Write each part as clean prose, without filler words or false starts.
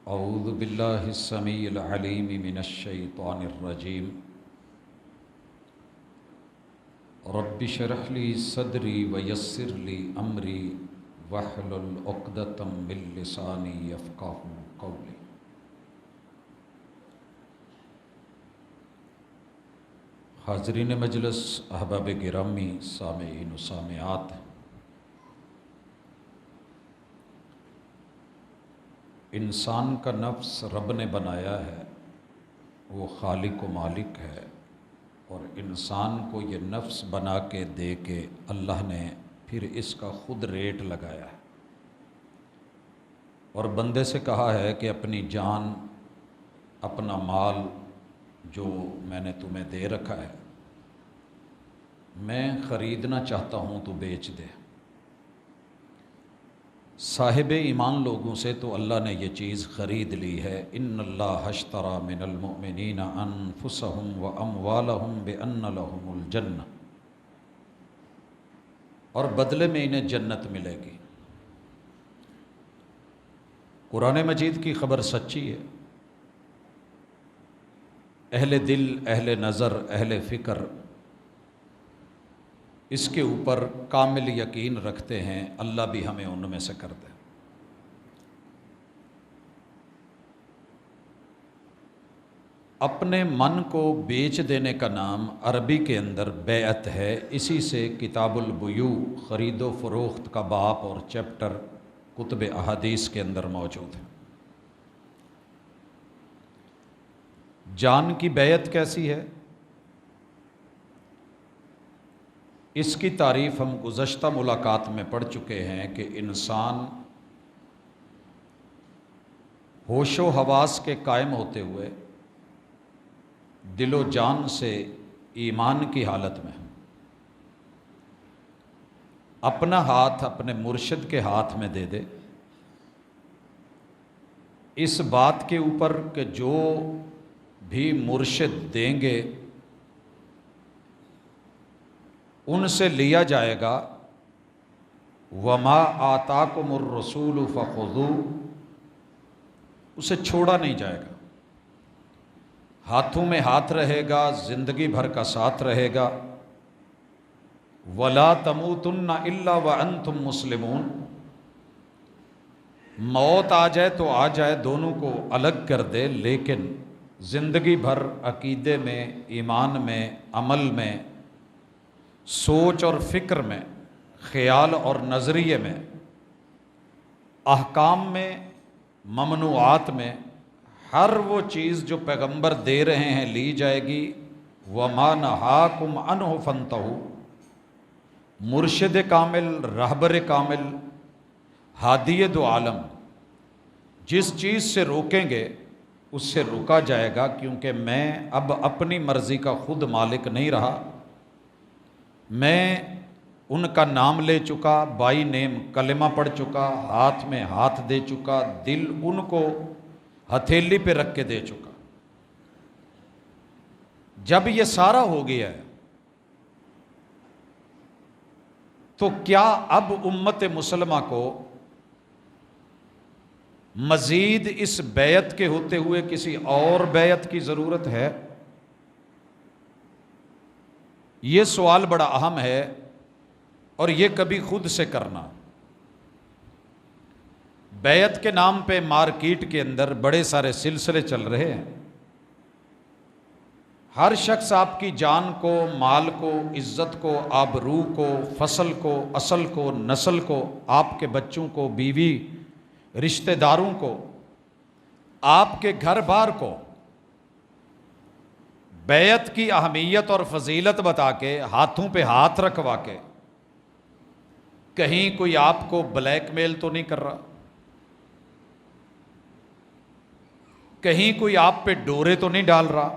औज़ु बिल्लाहि स्समीइल अलीम मिनश शैतानिर रजीम। रब्बि शरह ली सदरी वयस्सिर ली अमरी वहलुल उक़दतम मिन लिसानी यफ़क़हू क़ौली। हाज़रीन मजलिस, अहबाब गिरामी, सामेईन व सामिआत, इंसान का नफ्स रब ने बनाया है, वो खालिक व मालिक है। और इंसान को ये नफ्स बना के दे के अल्लाह ने फिर इसका ख़ुद रेट लगाया है और बंदे से कहा है कि अपनी जान, अपना माल जो मैंने तुम्हें दे रखा है, मैं ख़रीदना चाहता हूँ तो बेच दे। साहिब ईमान लोगों से तो अल्लाह ने ये चीज़ ख़रीद ली है। इन्नल्लाह अश्तरा मिनल मुमिनीना अनफुसहुम व अमवालहुम बिअन्न लहुमुल जन्नह, और बदले में इन्हें जन्नत मिलेगी। कुरान मजीद की ख़बर सच्ची है। अहले दिल, अहले नज़र, अहले फ़िक्र इसके ऊपर कामिल यकीन रखते हैं। अल्लाह भी हमें उनमें से कर दे। अपने मन को बेच देने का नाम अरबी के अंदर बैअत है। इसी से किताबुल बुयू, ख़रीदो फ़रोख्त का बाब और चैप्टर कुतुब अहादीस के अंदर मौजूद है। जान की बैअत कैसी है, इसकी तारीफ़ हम गुज़श्ता मुलाकात में पढ़ चुके हैं कि इंसान होशो हवास के कायम होते हुए दिलो जान से ईमान की हालत में अपना हाथ अपने मुर्शिद के हाथ में दे दे, इस बात के ऊपर कि जो भी मुर्शिद देंगे उनसे लिया जाएगा। वमा आताकुमुर रसूल फ़ख़ुज़ू, उसे छोड़ा नहीं जाएगा। हाथों में हाथ रहेगा, ज़िंदगी भर का साथ रहेगा। वला तमूतुन्ना इल्ला व अंतुम मुस्लिमून, मौत आ जाए तो आ जाए, दोनों को अलग कर दे, लेकिन ज़िंदगी भर अकीदे में, ईमान में, अमल में, सोच और फ़िक्र में, ख़याल और नज़रिए में, अहकाम में, ममनुआत में, हर वो चीज़ जो पैगंबर दे रहे हैं ली जाएगी। वमा नहाकुम अन्हु फंतहू, मुर्शिद कामिल, रहबर कामिल, हादिय दो आलम जिस चीज़ से रोकेंगे उससे रोका जाएगा, क्योंकि मैं अब अपनी मर्ज़ी का खुद मालिक नहीं रहा। मैं उनका नाम ले चुका, बाई नेम कलिमा पढ़ चुका, हाथ में हाथ दे चुका, दिल उनको हथेली पे रख के दे चुका। जब ये सारा हो गया है तो क्या अब उम्मत मुसलमा को मज़ीद इस बैत के होते हुए किसी और बैत की ज़रूरत है? ये सवाल बड़ा अहम है और ये कभी खुद से करना। बैत के नाम पे मार्केट के अंदर बड़े सारे सिलसिले चल रहे हैं। हर शख्स आपकी जान को, माल को, इज़्ज़त को, आबरू को, फसल को, असल को, नस्ल को, आपके बच्चों को, बीवी, रिश्तेदारों को, आपके घर बार को बैत की अहमियत और फजीलत बता के, हाथों पे हाथ रखवा के, कहीं कोई आपको ब्लैकमेल तो नहीं कर रहा, कहीं कोई आप पे डोरे तो नहीं डाल रहा,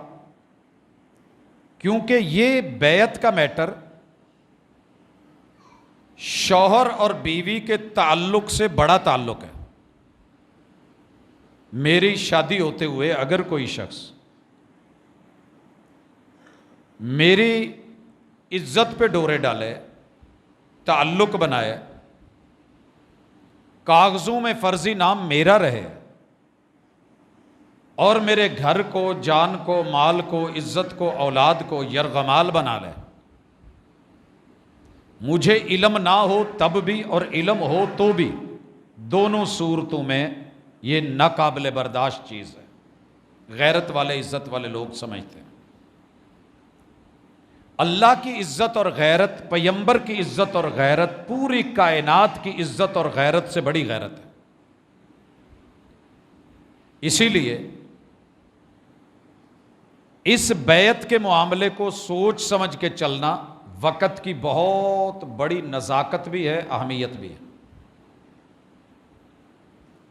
क्योंकि ये बैत का मैटर शौहर और बीवी के ताल्लुक से बड़ा ताल्लुक है। मेरी शादी होते हुए अगर कोई शख्स मेरी इज्जत पे डोरे डाले, ताल्लुक बनाए, कागज़ों में फ़र्ज़ी नाम मेरा रहे, और मेरे घर को, जान को, माल को, इज्जत को, औलाद को यरगमाल बना ले। मुझे इल्म ना हो तब भी और इल्म हो तो भी, दोनों सूरतों में ये नाकाबिल बर्दाश्त चीज़ है। गैरत वाले, इज्जत वाले लोग समझते हैं अल्लाह की इज्जत और गैरत, पैगंबर की इज्जत और गैरत, पूरी कायनात की इज्जत और गैरत से बड़ी गैरत है। इसीलिए इस बैत के मामले को सोच समझ के चलना वक़्त की बहुत बड़ी नज़ाकत भी है, अहमियत भी है।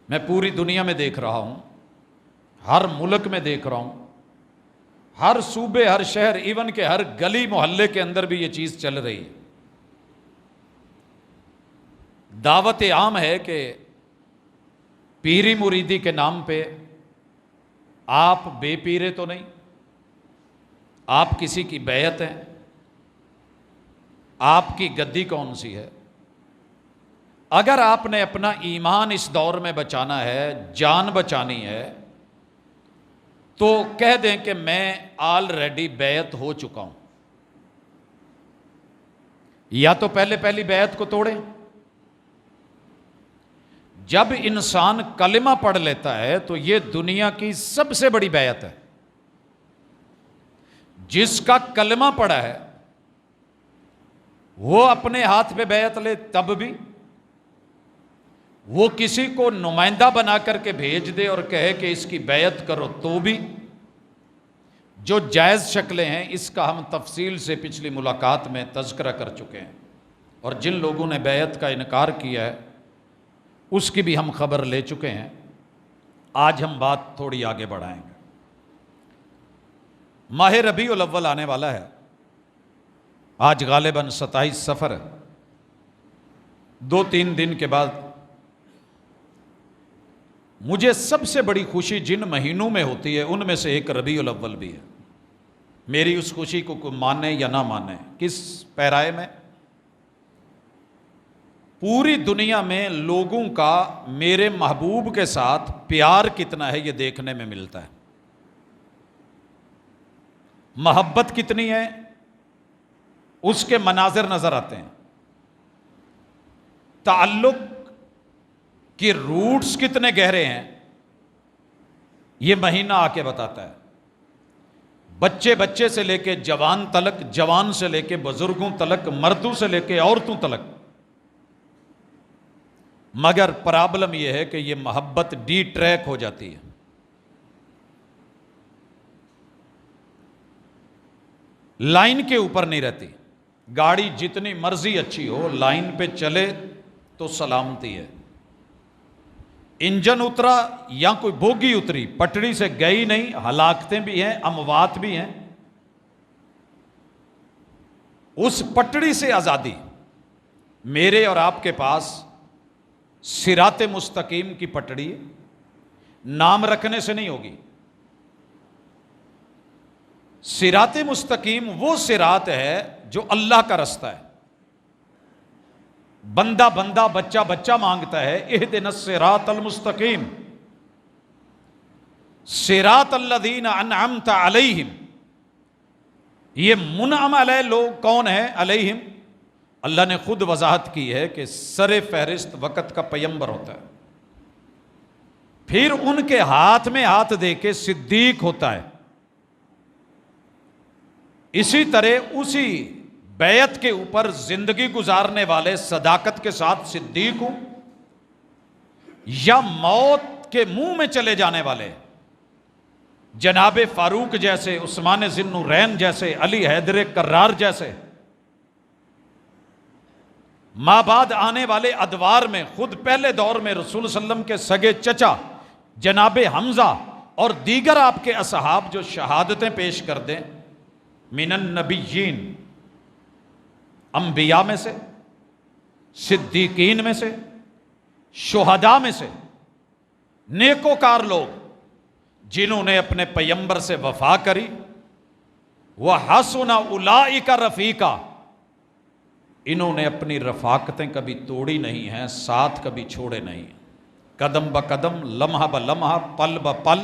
मैं पूरी दुनिया में देख रहा हूं, हर मुल्क में देख रहा हूं, हर सूबे, हर शहर, इवन के हर गली मोहल्ले के अंदर भी ये चीज़ चल रही है। दावत आम है कि पीरी मुरीदी के नाम पे आप बेपीरे तो नहीं, आप किसी की बैत हैं, आपकी गद्दी कौन सी है। अगर आपने अपना ईमान इस दौर में बचाना है, जान बचानी है, तो कह दें कि मैं ऑलरेडी बैत हो चुका हूं। या तो पहले पहली बैत को तोड़ें। जब इंसान कलिमा पढ़ लेता है तो यह दुनिया की सबसे बड़ी बैत है। जिसका कलिमा पढ़ा है वो अपने हाथ पे बैत ले तब भी, वो किसी को नुमाइंदा बना करके भेज दे और कहे कि इसकी बैत करो तो भी, जो जायज़ शक्लें हैं इसका हम तफसील से पिछली मुलाकात में तज़किरा कर चुके हैं। और जिन लोगों ने बैत का इनकार किया है उसकी भी हम खबर ले चुके हैं। आज हम बात थोड़ी आगे बढ़ाएंगे। माह रबीउल अव्वल आने वाला है। आज गालिबन 27 सफ़र है। 2-3 दिन के बाद मुझे सबसे बड़ी खुशी जिन महीनों में होती है उनमें से एक रबीउल अव्वल भी है। मेरी उस खुशी को कोई माने या ना माने, किस पैराए में, पूरी दुनिया में लोगों का मेरे महबूब के साथ प्यार कितना है ये देखने में मिलता है। मोहब्बत कितनी है उसके मनाजिर नजर आते हैं। ताल्लुक कि रूट्स कितने गहरे हैं ये महीना आके बताता है। बच्चे बच्चे से लेके जवान तलक, जवान से लेके बुजुर्गों तलक, मर्दों से लेके औरतों तलक। मगर प्रॉब्लम यह है कि यह मोहब्बत डी ट्रैक हो जाती है। लाइन के ऊपर नहीं रहती। गाड़ी जितनी मर्जी अच्छी हो, लाइन पे चले तो सलामती है। इंजन उतरा या कोई बोगी उतरी, पटड़ी से गई नहीं, हलाकतें भी हैं, अमवात भी हैं। उस पटड़ी से आजादी मेरे और आपके पास सिराते मुस्तकीम की पटड़ी नाम रखने से नहीं होगी। सिराते मुस्तकीम वो सिरात है जो अल्लाह का रास्ता है। बंदा बंदा, बच्चा बच्चा मांगता है इहदिनस सिरातल मुस्तकीम, सिरातल लज़ीना अनअमता अलैहिम। ये मुनअम अलैह लोग कौन है? अलैहिम, अल्लाह ने खुद वजाहत की है कि सरे फहरिस्त वक़्त का पैगंबर होता है। फिर उनके हाथ में हाथ दे के सिद्दीक होता है। इसी तरह उसी बैत के ऊपर जिंदगी गुजारने वाले सदाकत के साथ सिद्दीक हूं, या मौत के मुंह में चले जाने वाले जनाबे फारूक जैसे, उस्मान ज़िन्नुरैन जैसे, अली हैदर कर्रार जैसे, माँ बाद आने वाले अदवार में खुद पहले दौर में रसूल सल्लम के सगे चचा जनाबे हमजा और दीगर आपके असहाब जो शहादतें पेश कर दें, मिनन नबीयीन, अंबिया में से, सिद्दीकीन में से, शुहदा में से, नेकोकार लोग जिन्होंने अपने पैगंबर से वफा करी, वह हसना उलाइका रफीका, इन्होंने अपनी रफाकतें कभी तोड़ी नहीं हैं, साथ कभी छोड़े नहीं। कदम ब कदम, लम्हा ब लम्हा, पल ब पल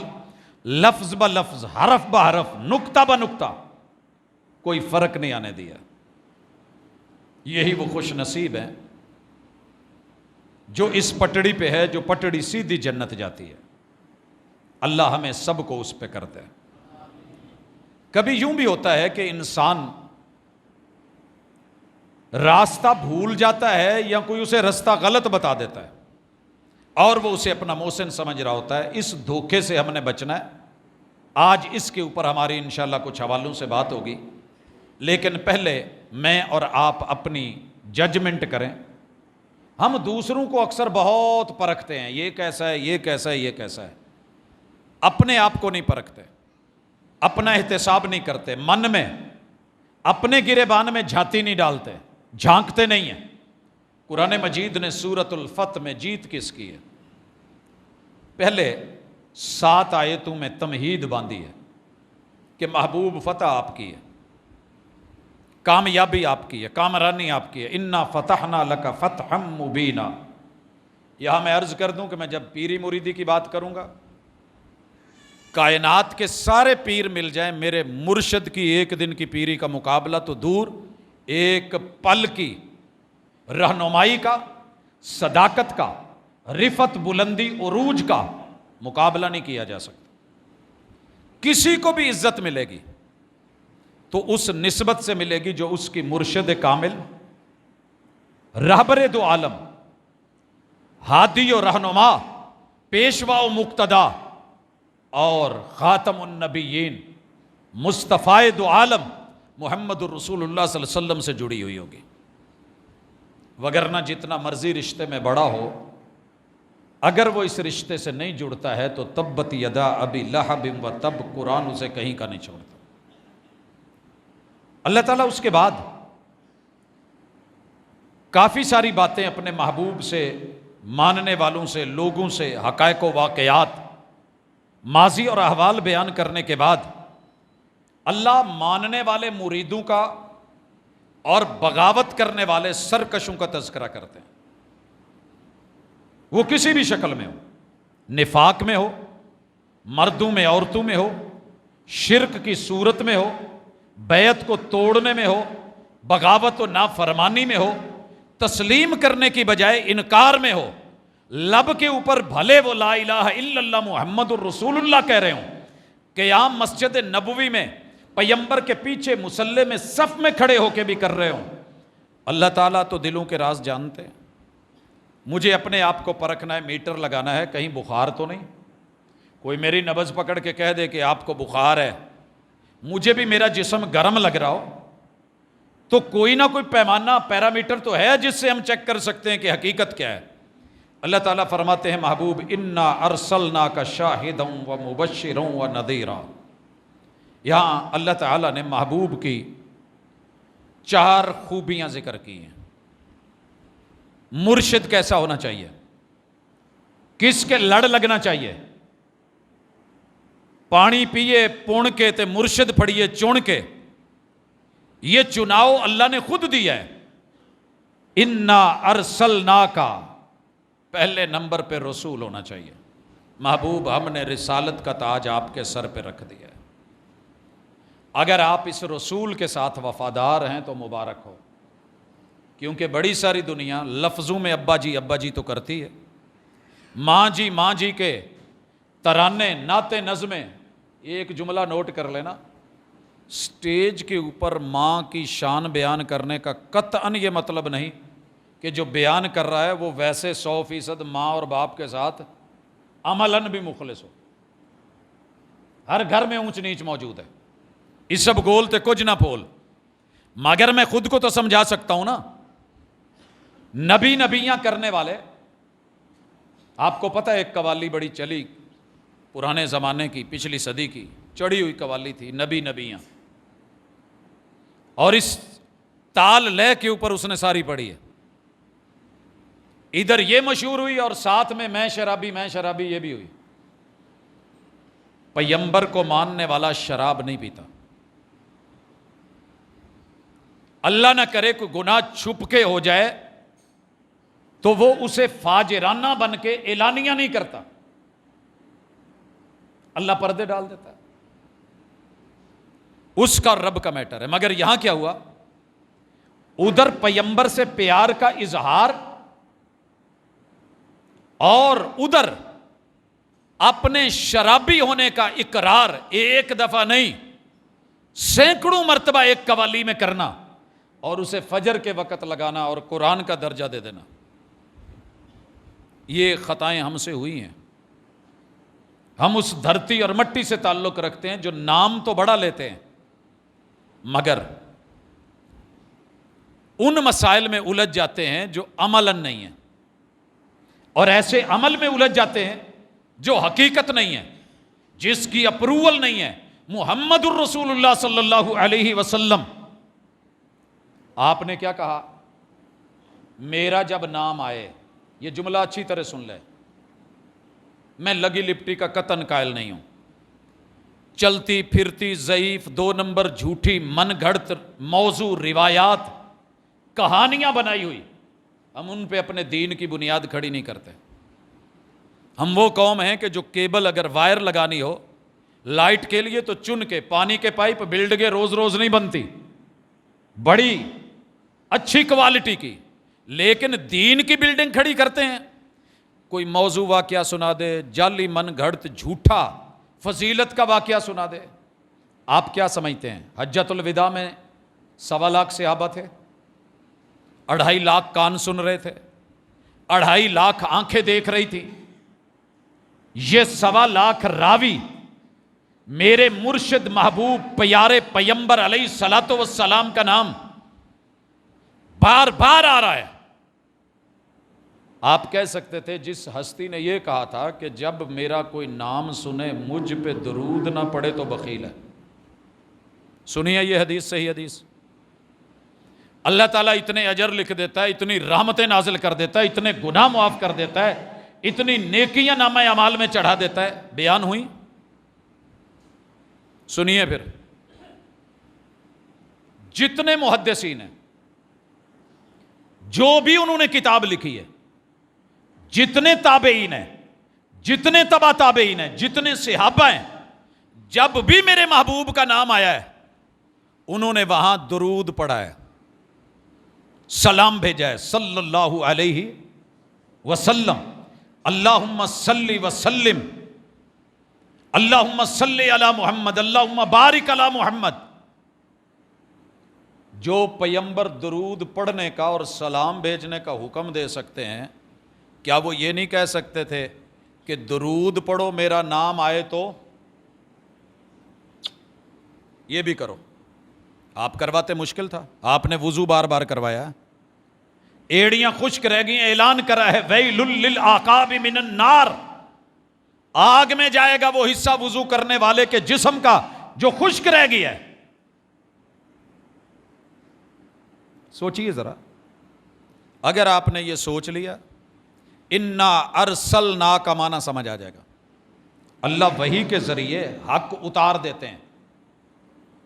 लफ्ज ब लफ्ज, हरफ ब हरफ, नुक्ता ब नुक्ता, कोई फर्क नहीं आने दिया। यही वो खुश नसीब है जो इस पटड़ी पे है, जो पटड़ी सीधी जन्नत जाती है। अल्लाह हमें सबको उस पे करते हैं। कभी यूं भी होता है कि इंसान रास्ता भूल जाता है या कोई उसे रास्ता गलत बता देता है और वो उसे अपना मोहसिन समझ रहा होता है। इस धोखे से हमने बचना है। आज इसके ऊपर हमारी इंशाल्लाह कुछ हवालों से बात होगी, लेकिन पहले मैं और आप अपनी जजमेंट करें। हम दूसरों को अक्सर बहुत परखते हैं, ये कैसा है, ये कैसा है, ये कैसा है। अपने आप को नहीं परखते, अपना एहतिसाब नहीं करते, मन में अपने गिरेबान में झांती नहीं डालते, झांकते नहीं है। कुरान मजीद ने सूरतुल फत में जीत किसकी है? पहले 7 आयतों में तमहीद बांधी है कि महबूब फतह आपकी है, कामयाबी आपकी है, कामरानी आपकी है। इन्ना फतहना लका फतहम मुबीना। यहां मैं अर्ज कर दूं कि मैं जब पीरी मुरीदी की बात करूंगा, कायनात के सारे पीर मिल जाएं, मेरे मुर्शद की एक दिन की पीरी का मुकाबला तो दूर, एक पल की रहनुमाई का, सदाकत का, रिफत, बुलंदी, उरूज का मुकाबला नहीं किया जा सकता। किसी को भी इज्जत मिलेगी तो उस निस्बत से मिलेगी जो उसकी मुर्शिद कामिल, रहबर दो आलम, हादी और रहनुमा, पेशवा व मुक्तदा और खातमुन नबीयीन, मुस्तफ़ाए दो आलम मुहम्मदुर रसूलुल्लाह सल्लल्लाहु अलैहि वसल्लम से जुड़ी हुई होगी। वगरना जितना मर्जी रिश्ते में बड़ा हो, अगर वो इस रिश्ते से नहीं जुड़ता है तो तब्बत यदा अबी लहबिन व तब, कुरान उसे कहीं का नहीं छोड़ता। अल्लाह ताला उसके बाद काफ़ी सारी बातें अपने महबूब से, मानने वालों से, लोगों से, हक़ाइक़ व वाक़यात, माजी और अहवाल बयान करने के बाद अल्लाह मानने वाले मुरीदों का और बगावत करने वाले सरकशों का तज़किरा करते हैं। वो किसी भी शक्ल में हो, निफाक में हो, मर्दों में औरतों में हो, शिरक की सूरत में हो, बैत को तोड़ने में हो, बगावत व नाफरमानी में हो, तस्लीम करने की बजाय इनकार में हो, लब के ऊपर भले वो ला इलाहा इल्लल्लाह मुहम्मदुर रसूलुल्लाह कह रहे हो, क़याम मस्जिद नबवी में पैगंबर के पीछे मुसल्ले में सफ में खड़े होके भी कर रहे हो। अल्लाह ताला तो दिलों के राज जानते हैं। मुझे अपने आप को परखना है, मीटर लगाना है, कहीं बुखार तो नहीं। कोई मेरी नब्ज़ पकड़ के कह दे कि आपको बुखार है, मुझे भी मेरा जिस्म गर्म लग रहा हो, तो कोई ना कोई पैमाना, पैरामीटर तो है जिससे हम चेक कर सकते हैं कि हकीकत क्या है। अल्लाह ताला फरमाते हैं, महबूब इन्ना अरसलना का शाहिदं व मुबश्शिरं व नदीरा। यहाँ अल्लाह ताला ने महबूब की 4 खूबियाँ जिक्र की हैं। मुर्शिद कैसा होना चाहिए, किसके लड़ लगना चाहिए, पानी पिए पुण के ते मुर्शिद फड़िए चुन के, ये चुनाव अल्लाह ने खुद दिया है। इन्ना अरसलना का पहले नंबर पे रसूल होना चाहिए। महबूब हमने रिसालत का ताज आपके सर पे रख दिया है। अगर आप इस रसूल के साथ वफादार हैं तो मुबारक हो, क्योंकि बड़ी सारी दुनिया लफ्ज़ों में अब्बा जी तो करती है। माँ जी के तराने, नाते, नज़में, एक जुमला नोट कर लेना, स्टेज के ऊपर माँ की शान बयान करने का कतअन ये मतलब नहीं कि जो बयान कर रहा है वो वैसे 100% माँ और बाप के साथ अमलन भी मुखलिस हो। हर घर में ऊंच नीच मौजूद है, इस सब गोलते कुछ ना पोल। मगर मैं खुद को तो समझा सकता हूं ना। नबियां करने वाले, आपको पता है एक कवाली बड़ी चली पुराने ज़माने की, पिछली सदी की, चढ़ी हुई कवाली थी, नबियां, और इस ताल लय के ऊपर उसने सारी पढ़ी है। इधर ये मशहूर हुई और साथ में मैं शराबी ये भी हुई। पैगंबर को मानने वाला शराब नहीं पीता। अल्लाह ना करे कोई गुनाह छुप के हो जाए तो वो उसे फाजिराना बन के एलानिया नहीं करता। अल्लाह पर्दे डाल देता है, उसका रब का मैटर है। मगर यहां क्या हुआ, उधर पैगंबर से प्यार का इजहार और उधर अपने शराबी होने का इकरार, एक दफा नहीं सैकड़ों मर्तबा एक कवाली में करना और उसे फजर के वक़्त लगाना और कुरान का दर्जा दे देना। ये खताएं हमसे हुई हैं। हम उस धरती और मट्टी से ताल्लुक रखते हैं जो नाम तो बड़ा लेते हैं मगर उन मसाइल में उलझ जाते हैं जो अमलन नहीं है, और ऐसे अमल में उलझ जाते हैं जो हकीकत नहीं है, जिसकी अप्रूवल नहीं है। मुहम्मदुर रसूलुल्लाह सल्लल्लाहु अलैहि वसल्लम, आपने क्या कहा, मेरा जब नाम आए, ये जुमला अच्छी तरह सुन ले, मैं लगी लिपटी का कतन कायल नहीं हूं। चलती फिरती ज़ईफ, 2 नंबर झूठी मन घड़त मौजू रिवायात, कहानियां बनाई हुई, हम उन पे अपने दीन की बुनियाद खड़ी नहीं करते। हम वो कौम हैं कि जो केबल अगर वायर लगानी हो लाइट के लिए तो चुन के, पानी के पाइप बिल्डिंगें रोज रोज नहीं बनती, बड़ी अच्छी क्वालिटी की, लेकिन दीन की बिल्डिंग खड़ी करते हैं। कोई मौजू वाकया सुना दे, जाली मन घड़त झूठा फजीलत का वाकया सुना दे। आप क्या समझते हैं, हज्जतुल विदा में 1.25 लाख सहाबा थे, 2.5 लाख कान सुन रहे थे, 2.5 लाख आंखें देख रही थी। ये 1.25 लाख रावी मेरे मुर्शिद महबूब प्यारे पैगंबर अलैहिस्सलातु वस्सलाम का नाम बार बार आ रहा है। आप कह सकते थे जिस हस्ती ने यह कहा था कि जब मेरा कोई नाम सुने मुझ पे दरूद ना पड़े तो बखील है। सुनिए ये हदीस, सही हदीस। अल्लाह ताला इतने अजर लिख देता है, इतनी रहमतें नाजिल कर देता है, इतने गुनाह माफ कर देता है, इतनी नेकियां नामा अमाल में चढ़ा देता है। बयान हुई, सुनिए फिर। जितने मुहद्दिसीन हैं, जो भी उन्होंने किताब लिखी है, जितने ताबेईन हैं, जितने तबा ताबेईन हैं, जितने सहाबा हैं, जब भी मेरे महबूब का नाम आया है उन्होंने वहां दुरूद पढ़ा है, सलाम भेजा है, सल्लल्लाहु अलैहि वसल्लम। अल्लाहुम्मा सल्ली वसल्लिम, अल्लाहुम्मा सल्ली अला मुहम्मद, अल्लाहुम्मा बारिक अला मुहम्मद। जो पैगंबर दुरूद पढ़ने का और सलाम भेजने का हुक्म दे सकते हैं, क्या वो ये नहीं कह सकते थे कि दुरूद पढ़ो मेरा नाम आए तो ये भी करो? आप करवाते मुश्किल था, आपने वुजू बार बार करवाया, एड़ियां खुश्क रह गई, ऐलान करा है वैलुल लिल आकाबि मिनन नार, आग में जाएगा वो हिस्सा वुजू करने वाले के जिस्म का जो खुश्क रह गया है। सोचिए जरा, अगर आपने ये सोच लिया, इन्ना अरसलना का माना समझ आ जाएगा। अल्लाह वही के जरिए हक उतार देते हैं,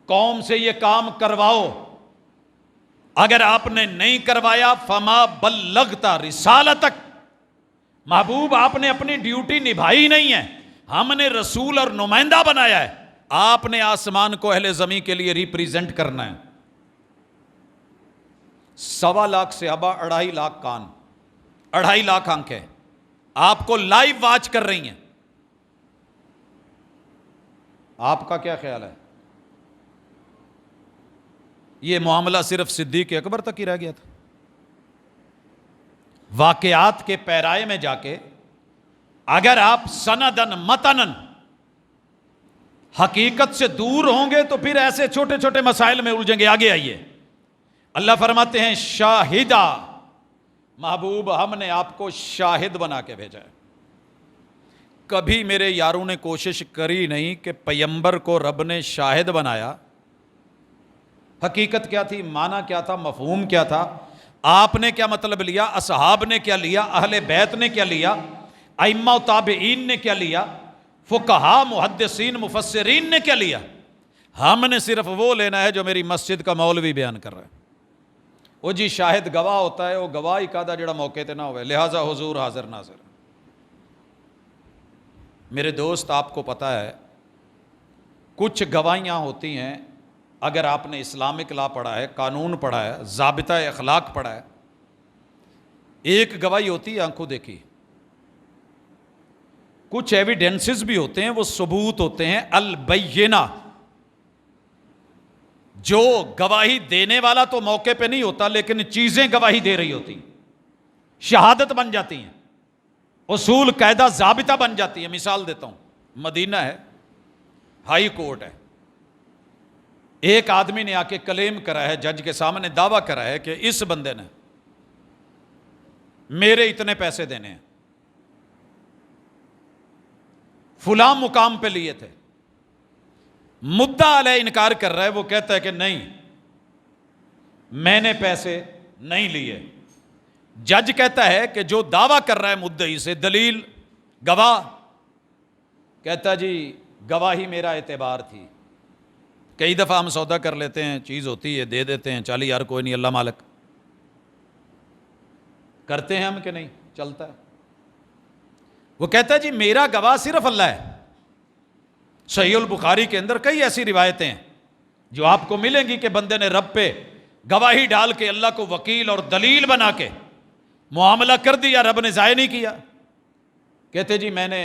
कौम से ये काम करवाओ, अगर आपने नहीं करवाया फमा बल्लगता रिसालतक, महबूब आपने अपनी ड्यूटी निभाई नहीं है, हमने रसूल और नुमाइंदा बनाया है, आपने आसमान को अहले ज़मीं के लिए रिप्रेजेंट करना है। 1.25 लाख सहाबा, 2.5 लाख कान, 2.5 लाख आंखें आपको लाइव वॉच कर रही हैं। आपका क्या ख्याल है? यह मामला सिर्फ सिद्दीक अकबर तक ही रह गया था? वाकयात के पैराए में जाके अगर आप सनदन मतनन हकीकत से दूर होंगे तो फिर ऐसे छोटे छोटे मसाइल में उलझेंगे। आगे आइए, अल्लाह फरमाते हैं शाहिदा, महबूब हमने आपको शाहिद बना के भेजा है। कभी मेरे यारों ने कोशिश करी नहीं कि पैगंबर को रब ने शाहिद बनाया। हकीकत क्या थी, माना क्या था, मफहूम क्या था, आपने क्या मतलब लिया, असहाब ने क्या लिया, अहले बैत ने क्या लिया, अइम्मा ताबईन ने क्या लिया, फुकहा मुहद्दिसीन मुफस्सिरीन ने क्या लिया? हमने सिर्फ वो लेना है जो मेरी मस्जिद का मौलवी बयान कर रहा है। वो जी शाहिद गवाह होता है, वो गवाह ही कादा जड़ा मौके ते ना होवे, लिहाजा हुजूर हाजिर नाजिर। मेरे दोस्त, आपको पता है कुछ गवाहियाँ होती हैं, अगर आपने इस्लामिक लॉ पढ़ा है, कानून पढ़ा है, ज़ाबिता अखलाक पढ़ा है, एक गवाही होती है आंखों देखी, कुछ एविडेंसेस भी होते हैं, वो सबूत होते हैं अल बैयिना। जो गवाही देने वाला तो मौके पे नहीं होता, लेकिन चीजें गवाही दे रही होती, शहादत बन जाती हैं, उसूल कायदा ज़ाबिता बन जाती है। मिसाल देता हूं, मदीना है, हाई कोर्ट है, एक आदमी ने आके क्लेम करा है, जज के सामने दावा करा है कि इस बंदे ने मेरे इतने पैसे देने हैं, फुला मुकाम पे लिए थे। मुद्दा अलैह इनकार कर रहा है, वो कहता है कि नहीं, मैंने पैसे नहीं लिए। जज कहता है कि जो दावा कर रहा है मुद्दई से, दलील गवाह, कहता जी गवाही मेरा एतबार थी। कई दफ़ा हम सौदा कर लेते हैं, चीज़ होती है, दे देते हैं, चल यार कोई नहीं, अल्लाह मालिक। करते हैं हम कि नहीं, चलता है। वो कहता है जी मेरा गवाह सिर्फ अल्लाह है। सहीहुल बुखारी के अंदर कई ऐसी रिवायतें हैं जो आपको मिलेंगी कि बंदे ने रब पे गवाही डाल के अल्लाह को वकील और दलील बना के मुआमला कर दिया, रब ने ज़ाय नहीं किया। कहते जी मैंने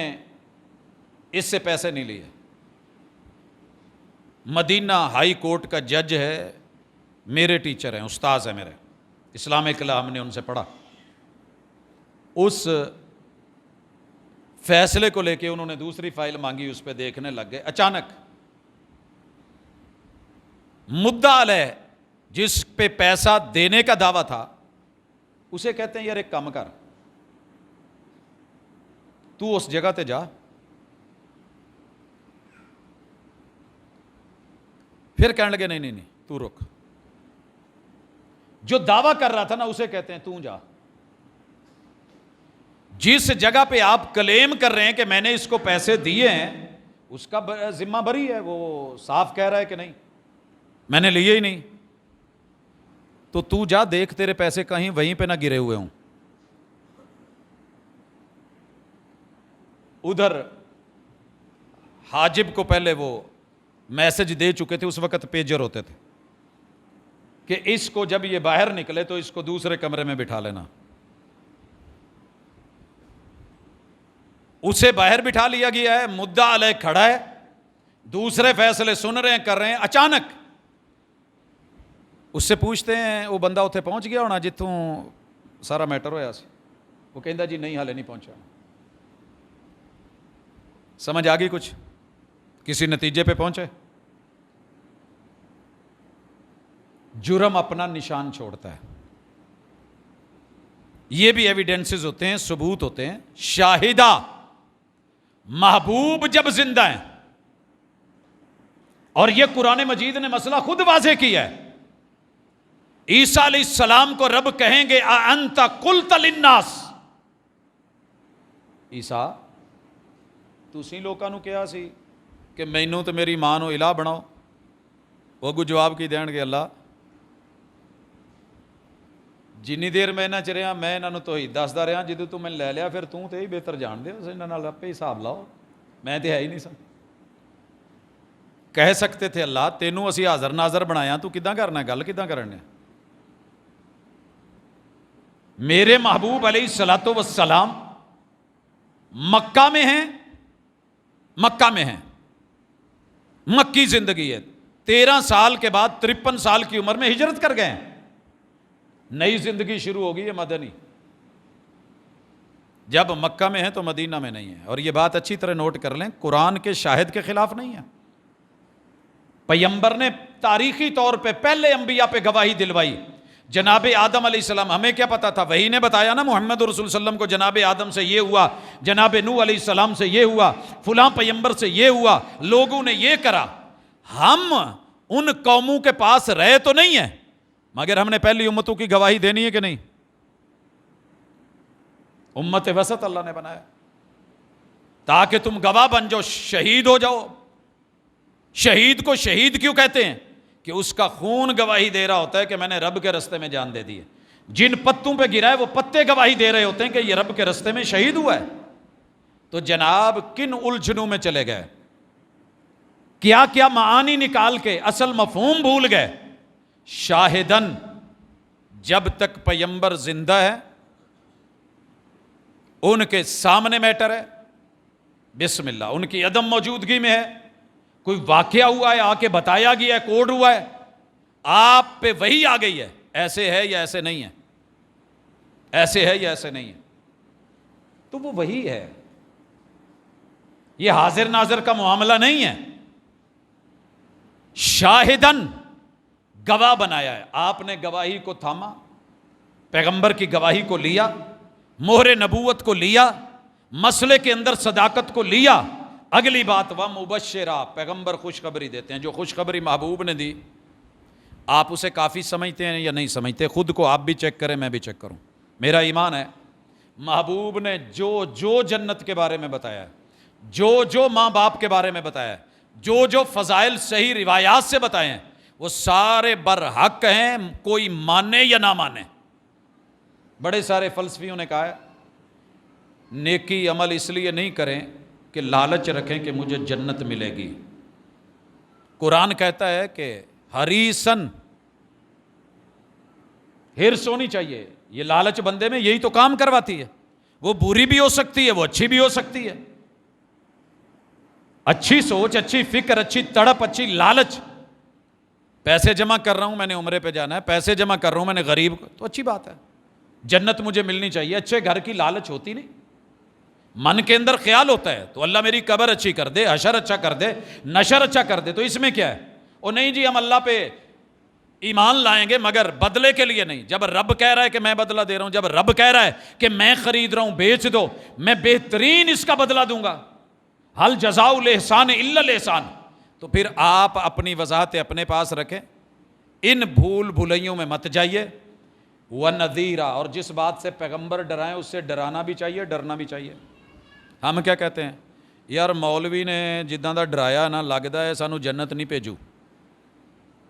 इससे पैसे नहीं लिए। मदीना हाई कोर्ट का जज है, मेरे टीचर हैं, उस्ताद है मेरे, इस्लामिक लॉ हमने उनसे पढ़ा। उस फैसले को लेके उन्होंने दूसरी फाइल मांगी, उस पर देखने लग गए। अचानक मुद्दा अलैह जिस पे पैसा देने का दावा था, उसे कहते हैं यार एक काम कर, तू उस जगह पे जा, फिर कहने लगे नहीं नहीं नहीं तू रुक। जो दावा कर रहा था ना, उसे कहते हैं तू जा। जिस जगह पे आप क्लेम कर रहे हैं कि मैंने इसको पैसे दिए हैं, उसका जिम्मा बरी है, वो साफ कह रहा है कि नहीं मैंने लिए ही नहीं, तो तू जा, देख तेरे पैसे कहीं वहीं पे ना गिरे हुए हों। उधर हाजिब को पहले वो मैसेज दे चुके थे, उस वक्त पेजर होते थे कि इसको जब ये बाहर निकले तो इसको दूसरे कमरे में बिठा लेना। उसे बाहर बिठा लिया गया है, मुद्दा अलैह खड़ा है, दूसरे फैसले सुन रहे हैं, कर रहे हैं। अचानक उससे पूछते हैं, वो बंदा उत्थे पहुंच गया होना जिथों सारा मैटर होया सी? वो कहता जी नहीं हाले नहीं पहुंचा। समझ आ गई कुछ? किसी नतीजे पे पहुंचे? जुर्म अपना निशान छोड़ता है। ये भी एविडेंसेस होते हैं, सबूत होते हैं। शाहिदा महबूब जब जिंदा है, और यह कुरान मजीद ने मसला खुद वाज़ेह किया है। ईसा अलैहिस्सलाम को रब कहेंगे अअंता कुल्त लिन्नास, ईसा तुसी लोकां नूं कहा सी कि मैनू तो मेरी मां नूं इलाह बनाओ। वो अगू जवाब की देणगे, अल्लाह जिन्नी देर मैं इन्हां च रहा, मैं इन्हां नूं तौहीद दसदा रहा, जदों तू मैनूं लै लिया फिर तू तो ही बेहतर जान दे, इन्हां नाल आपे हिसाब लाओ, मैं तो है ही नहीं सा। कह सकते थे अल्लाह तेनू असी हाज़र नाज़र बनाया, तू किदां करना, गल किदां करने। मेरे महबूब अलैहिस्सलातो वस्सलाम मक्का में हैं, मक्का में हैं, मक्की जिंदगी है। 13 साल के बाद 53 साल की उम्र में हिजरत कर गए हैं, नई जिंदगी शुरू होगी है मदनी। जब मक्का में है तो मदीना में नहीं है। और यह बात अच्छी तरह नोट कर लें, कुरान के शाहिद के खिलाफ नहीं है। पैगंबर ने तारीखी तौर पे पहले अंबिया पे गवाही दिलवाई। जनाब आदम अलैहिस्सलाम, हमें क्या पता था, वही ने बताया ना मोहम्मद रसूल सल्लम को, जनाब आदम से ये हुआ, जनाब नूह अलैहिस्सलाम से ये हुआ, फुलां पैगंबर से ये हुआ, लोगों ने ये करा। हम उन कौमों के पास रहे तो नहीं है, मगर हमने पहली उम्मतों की गवाही देनी है कि नहीं। उम्मत वसत अल्लाह ने बनाया ताकि तुम गवाह बन जाओ, शहीद हो जाओ। शहीद को शहीद क्यों कहते हैं? कि उसका खून गवाही दे रहा होता है कि मैंने रब के रास्ते में जान दे दी है। जिन पत्तों पे गिरा है वो पत्ते गवाही दे रहे होते हैं कि ये रब के रास्ते में शहीद हुआ है। तो जनाब किन उलझनों में चले गए, क्या क्या मानी निकाल के असल मफहूम भूल गए। शाहिदन, जब तक पैगंबर जिंदा है उनके सामने मैटर है, बिस्मिल्लाह। उनकी अदम मौजूदगी में है, कोई वाकया हुआ है आके बताया गया है, कोड हुआ है, आप पे वही आ गई है, ऐसे है या ऐसे नहीं है, ऐसे है या ऐसे नहीं है, तो वो वही है। ये हाजिर नाजिर का मामला नहीं है। शाहिदन, गवाह बनाया है, आपने गवाही को थामा, पैगंबर की गवाही को लिया, मोहरे नबूवत को लिया, मसले के अंदर सदाकत को लिया। अगली बात, वह मुबश्शिरा, पैगंबर खुशखबरी देते हैं। जो खुशखबरी महबूब ने दी, आप उसे काफ़ी समझते हैं या नहीं समझते, खुद को आप भी चेक करें, मैं भी चेक करूं। मेरा ईमान है महबूब ने जो जो जन्नत के बारे में बताया, जो जो माँ बाप के बारे में बताया, जो जो फ़ज़ाइल सही रिवायात से बताए हैं, वो सारे बरहक हैं, कोई माने या ना माने। बड़े सारे फ़लसफियों ने कहा है नेकी अमल इसलिए नहीं करें कि लालच रखें कि मुझे जन्नत मिलेगी। कुरान कहता है कि हरीसन, हिर्स होनी चाहिए। ये लालच बंदे में यही तो काम करवाती है। वो बुरी भी हो सकती है, वो अच्छी भी हो सकती है। अच्छी सोच, अच्छी फिक्र, अच्छी तड़प, अच्छी लालच। पैसे जमा कर रहा हूं, मैंने उम्रे पे जाना है, पैसे जमा कर रहा हूं मैंने गरीब, तो अच्छी बात है, जन्नत मुझे मिलनी चाहिए। अच्छे घर की लालच होती नहीं, मन के अंदर ख्याल होता है तो अल्लाह मेरी कब्र अच्छी कर दे, हशर अच्छा कर दे, नशर अच्छा कर दे, तो इसमें क्या है। और नहीं जी हम अल्लाह पे ईमान लाएंगे मगर बदले के लिए नहीं। जब रब कह रहा है कि मैं बदला दे रहा हूं, जब रब कह रहा है कि मैं खरीद रहा हूं, बेच दो, मैं बेहतरीन इसका बदला दूंगा, हल जज़ाउल एहसान इल्लल एहसान, तो फिर आप अपनी वजाहत अपने पास रखें, इन भूल भुलैयों में मत जाइए। व नज़ीरा, और जिस बात से पैगंबर डराएं उससे डराना भी चाहिए, डरना भी चाहिए। हम क्या कहते हैं, यार मौलवी ने जिद्दां दा डराया ना, लगता है सानू जन्नत नहीं भेजू।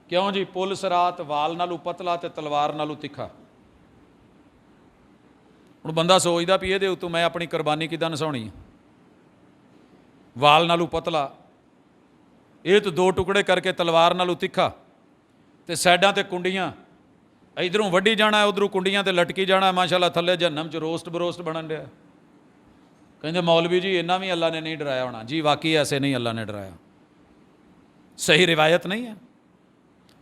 क्यों जी, पुलिस रात वाल नालू पतला ते तलवार नालू तिखा। हुण बंदा सोचदा भी इहदे उत्तों मैं अपनी कुर्बानी किदां नसाउणी है। वाल नालू पतला, ये तो दो टुकड़े करके तलवार नालू तिखा, ते साइडां ते कुंडियां, इधरों वड्डी जाना, उधरों कुंडियां ते लटकी जाना, माशाअल्लाह थल्ले जहन्नम च रोस्ट बरोस्ट बनन दिया। कहते मौलवी जी इन्ना भी अल्लाह ने नहीं डराया होना। जी वाकई ऐसे नहीं अल्लाह ने डराया, सही रिवायत नहीं है।